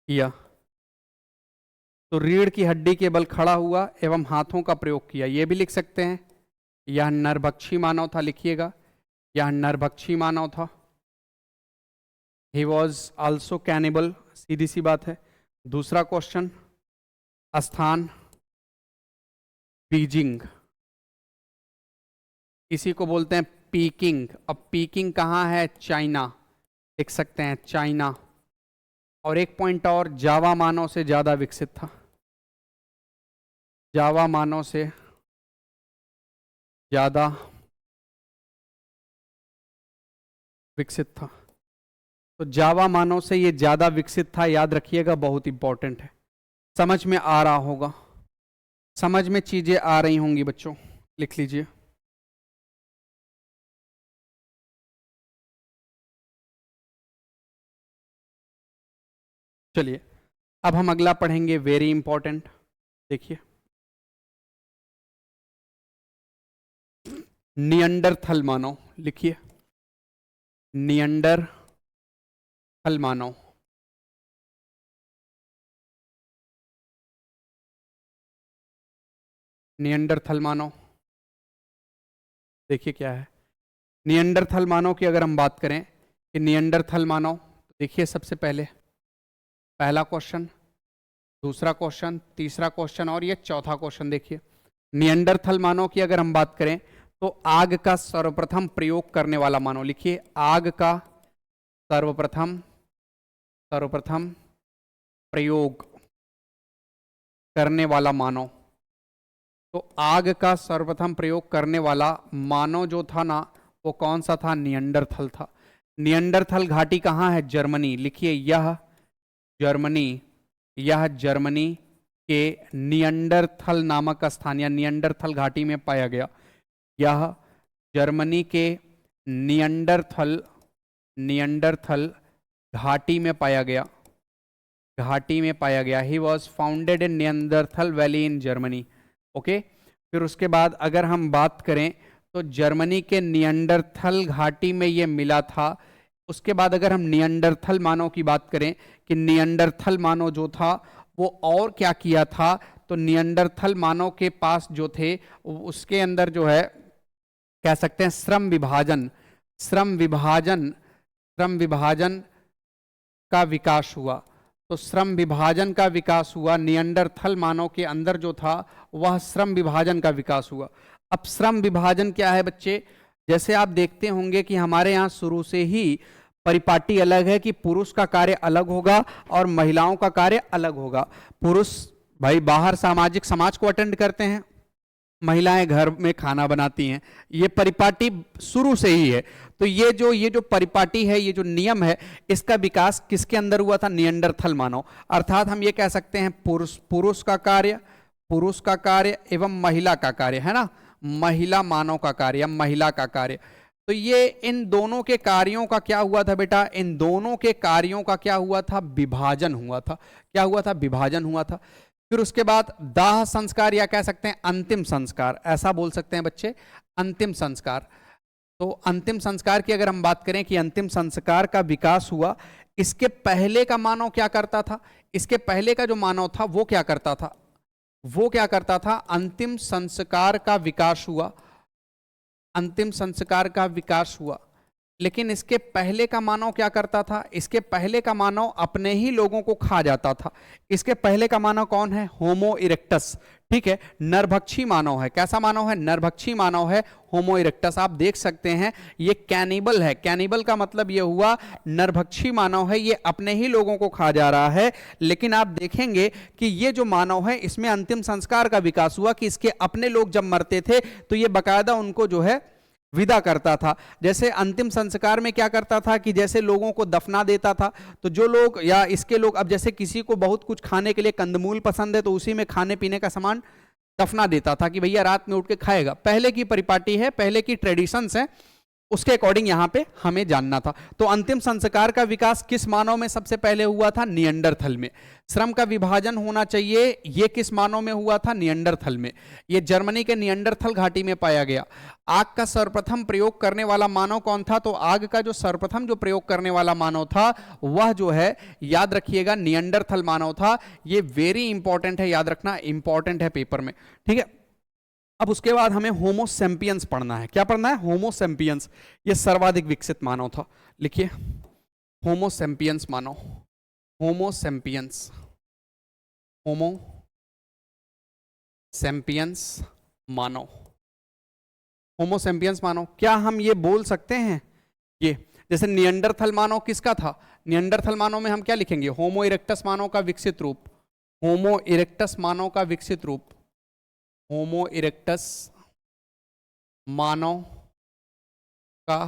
किया। तो रीढ़ की हड्डी के बल खड़ा हुआ एवं हाथों का प्रयोग किया, यह भी लिख सकते हैं। यह नरभक्षी मानव था, लिखिएगा यह नरभक्षी मानव था। ही वॉज ऑल्सो कैनिबल, सीधी सी बात है। दूसरा क्वेश्चन, स्थान बीजिंग, इसी को बोलते हैं पीकिंग। अब पीकिंग कहाँ है? चाइना, लिख सकते हैं चाइना। और एक पॉइंट और, जावा मानव से ज्यादा विकसित था, जावा मानव से ज्यादा विकसित था। तो जावा मानव से ये ज्यादा विकसित था, याद रखिएगा, बहुत इंपॉर्टेंट है। समझ में आ रहा होगा, समझ में चीजें आ रही होंगी बच्चों, लिख लीजिए। चलिए अब हम अगला पढ़ेंगे, वेरी इंपॉर्टेंट। देखिए, नियंडरथल मानव, लिखिए नियंडरथल मानव। नियंडरथल मानव देखिए क्या है। नियंडरथल मानव की अगर हम बात करें कि नियंडरथल मानव, तो देखिए सबसे पहले पहला क्वेश्चन, दूसरा क्वेश्चन, तीसरा क्वेश्चन और ये चौथा क्वेश्चन। देखिए नियंडरथल मानव की अगर हम बात करें तो आग का सर्वप्रथम प्रयोग करने वाला मानव, लिखिए आग का सर्वप्रथम प्रयोग करने वाला मानव। तो आग का सर्वप्रथम प्रयोग करने वाला मानव जो था ना, वो कौन सा था? नियंडरथल था। नियंडरथल घाटी कहाँ है? जर्मनी, लिखिए यह जर्मनी, यह जर्मनी के नियंडरथल नामक स्थान या नियंडरथल घाटी में पाया गया। यह जर्मनी के नियंडरथल घाटी में पाया गया, घाटी में पाया गया। He was founded in Neanderthal valley in Germany. Okay, फिर उसके बाद अगर हम बात करें तो जर्मनी के नियंडरथल घाटी में ये मिला था। उसके बाद अगर हम नियंडरथल मानव की बात करें कि नियंडरथल मानव जो था वो और क्या किया था, तो नियंडरथल मानव के पास जो थे उसके अंदर जो है कह सकते हैं श्रम विभाजन का विकास हुआ। तो श्रम विभाजन का विकास हुआ, नियंडरथल मानव के अंदर जो था वह श्रम विभाजन का विकास हुआ। अब श्रम विभाजन क्या है बच्चे? जैसे आप देखते होंगे कि हमारे यहाँ शुरू से ही परिपाटी अलग है कि पुरुष का कार्य अलग होगा और महिलाओं का कार्य अलग होगा। पुरुष भाई बाहर सामाजिक समाज को अटेंड करते हैं, महिलाएं घर में खाना बनाती हैं, ये परिपाटी शुरू से ही है। तो ये जो परिपाटी है, ये जो नियम है, इसका विकास किसके अंदर हुआ था? नियंडरथल मानव। अर्थात हम ये कह सकते हैं पुरुष का कार्य एवं महिला का कार्य, है ना, महिला मानव का कार्य या महिला का कार्य। तो ये इन दोनों के कार्यों का क्या हुआ था बेटा? इन दोनों के कार्यों का क्या हुआ था? विभाजन हुआ था। क्या हुआ था? विभाजन हुआ था। फिर उसके बाद दाह संस्कार या कह सकते हैं अंतिम संस्कार, ऐसा बोल सकते हैं बच्चे, अंतिम संस्कार। तो अंतिम संस्कार की अगर हम बात करें कि अंतिम संस्कार का विकास हुआ, इसके पहले का मानव क्या करता था? इसके पहले का जो मानव था वो क्या करता था? वो क्या करता था? अंतिम संस्कार का विकास हुआ, अंतिम संस्कार का विकास हुआ। लेकिन इसके पहले का मानव क्या करता था? इसके पहले का मानव अपने ही लोगों को खा जाता था। इसके पहले का मानव कौन है? होमो इरेक्टस। ठीक है, नरभक्षी मानव है। कैसा मानव है? नरभक्षी मानव है होमो इरेक्टस। आप देख सकते हैं ये कैनिबल है। कैनिबल का मतलब ये हुआ नरभक्षी मानव है, ये अपने ही लोगों को खा जा रहा है। लेकिन आप देखेंगे कि ये जो मानव है इसमें अंतिम संस्कार का विकास हुआ कि इसके अपने लोग जब मरते थे तो ये बकायदा उनको जो है विदा करता था। जैसे अंतिम संस्कार में क्या करता था कि जैसे लोगों को दफना देता था, तो जो लोग या इसके लोग, अब जैसे किसी को बहुत कुछ खाने के लिए कंदमूल पसंद है तो उसी में खाने पीने का सामान दफना देता था कि भैया रात में उठ के खाएगा। पहले की परिपाटी है, पहले की ट्रेडिशंस है, उसके अकॉर्डिंग यहां पे हमें जानना था। तो अंतिम संस्कार का विकास किस मानव में सबसे पहले हुआ था? निएंडरथल में। श्रम का विभाजन होना चाहिए, ये किस मानव में हुआ था? निएंडरथल में। ये जर्मनी के निएंडरथल घाटी में पाया गया। आग का सर्वप्रथम प्रयोग करने वाला मानव कौन था? तो आग का जो सर्वप्रथम जो प्रयोग करने वाला मानव था वह जो है, याद रखिएगा, निएंडरथल मानव था। ये वेरी इंपॉर्टेंट है, याद रखना, इंपॉर्टेंट है पेपर में। ठीक है, अब उसके बाद हमें होमो सैपियंस पढ़ना है। क्या पढ़ना है? Homo sapiens. ये सर्वाधिक विकसित मानव था। लिखिए, होमो सैपियंस मानव। होमो सैपियंस, होमो सैपियंस मानव, होमो सैपियंस मानव। क्या हम ये बोल सकते हैं, ये जैसे निएंडरथल मानव किसका था? निएंडरथल मानव में हम क्या लिखेंगे? होमो इरेक्टस मानव का विकसित रूप। होमो इरेक्टस मानव का विकसित रूप। होमो इरेक्टस मानव का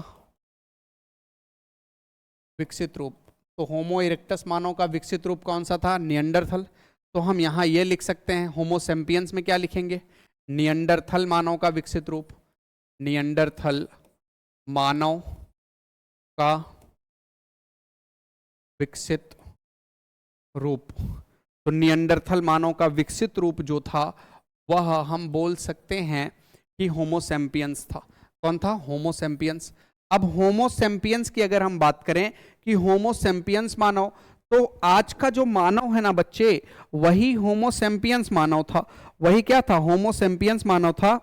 विकसित रूप। तो होमो इरेक्टस मानव का विकसित रूप कौन सा था? निएंडरथल। तो हम यहां ये लिख सकते हैं, होमो सैपियंस में क्या लिखेंगे? निएंडरथल मानव का विकसित रूप। निएंडरथल मानव का विकसित रूप। तो निएंडरथल मानव का विकसित रूप जो था वह हम बोल सकते हैं कि होमो सैपियंस था। कौन था? Homo sapiens. अब होमो सैपियंस की अगर हम बात करें कि होमो सैपियंस मानव, तो आज का जो मानव है ना बच्चे, वही होमो सैपियंस मानव था। वही क्या था? होमो सैपियंस मानव था।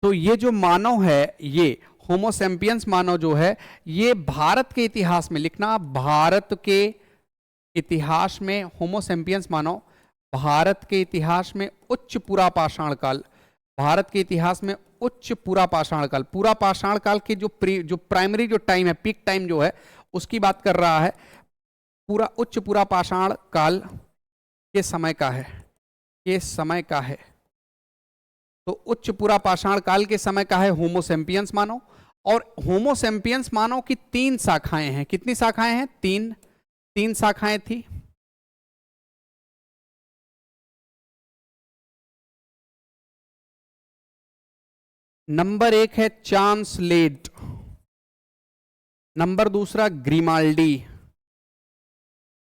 तो ये जो मानव है, ये होमो सैपियंस मानव जो है, ये भारत के इतिहास में, लिखना, भारत के इतिहास में होमो सैपियंस मानव भारत के इतिहास में उच्च पुरापाषाण काल, भारत के इतिहास में उच्च पुरापाषाण काल, पुरापाषाण काल के जो प्राइमरी जो टाइम है, पीक टाइम जो है, उसकी बात कर रहा है। पूरा उच्च पुरापाषाण काल के समय का है, ये समय का है। तो उच्च पुरापाषाण काल के समय का है होमो सैपियंस मानव। और होमो सैपियंस मानव की 3 शाखाएं हैं। कितनी शाखाएं हैं? 3 शाखाएं थी। नंबर 1 है चांसलेट, नंबर 2 ग्रीमाल्डी,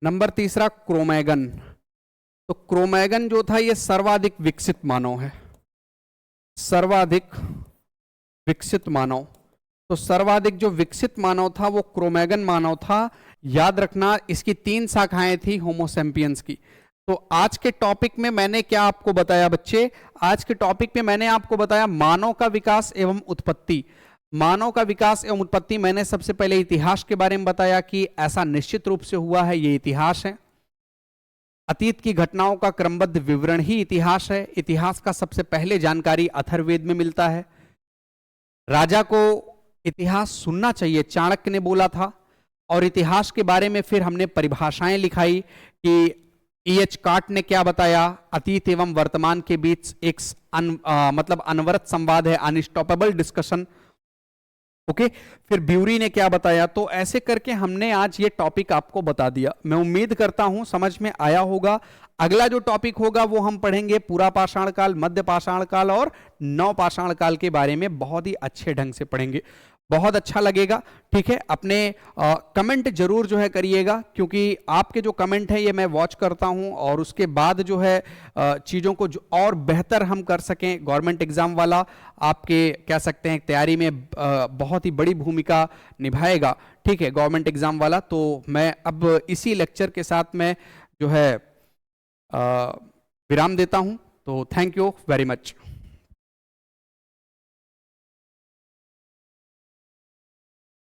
नंबर 3 क्रोमैगन। तो क्रोमैगन जो था ये सर्वाधिक विकसित मानव है, सर्वाधिक विकसित मानव। तो सर्वाधिक जो विकसित मानव था वो क्रोमैगन मानव था। याद रखना, इसकी 3 शाखाएं थी होमो सैपियंस की। तो आज के टॉपिक में मैंने क्या आपको बताया बच्चे? आज के टॉपिक में मैंने आपको बताया मानव का विकास एवं उत्पत्ति। मानव का विकास एवं उत्पत्ति, मैंने सबसे पहले इतिहास के बारे में बताया कि ऐसा निश्चित रूप से हुआ है, ये इतिहास है। अतीत की घटनाओं का क्रमबद्ध विवरण ही इतिहास है। इतिहास का सबसे पहले जानकारी अथर्ववेद में मिलता है। राजा को इतिहास सुनना चाहिए, चाणक्य ने बोला था। और इतिहास के बारे में फिर हमने परिभाषाएं लिखाई कि E.H. कार्ट ने क्या बताया, अतीत एवं वर्तमान के बीच एक मतलब अनवरत संवाद है, अनस्टॉपेबल डिस्कशन। ओके, फिर ब्यूरी ने क्या बताया। तो ऐसे करके हमने आज ये टॉपिक आपको बता दिया। मैं उम्मीद करता हूं समझ में आया होगा। अगला जो टॉपिक होगा वो हम पढ़ेंगे पुरापाषाण काल, मध्य पाषाण काल और नवपाषाण काल के बारे में, बहुत ही अच्छे ढंग से पढ़ेंगे, बहुत अच्छा लगेगा। ठीक है, अपने कमेंट जरूर जो है करिएगा, क्योंकि आपके जो कमेंट है ये मैं वॉच करता हूं, और उसके बाद जो है चीज़ों को जो और बेहतर हम कर सकें। गवर्नमेंट एग्जाम वाला आपके कह सकते हैं तैयारी में बहुत ही बड़ी भूमिका निभाएगा। ठीक है, गवर्नमेंट एग्जाम वाला। तो मैं अब इसी लेक्चर के साथ में जो है विराम देता हूं। तो थैंक यू वेरी मच।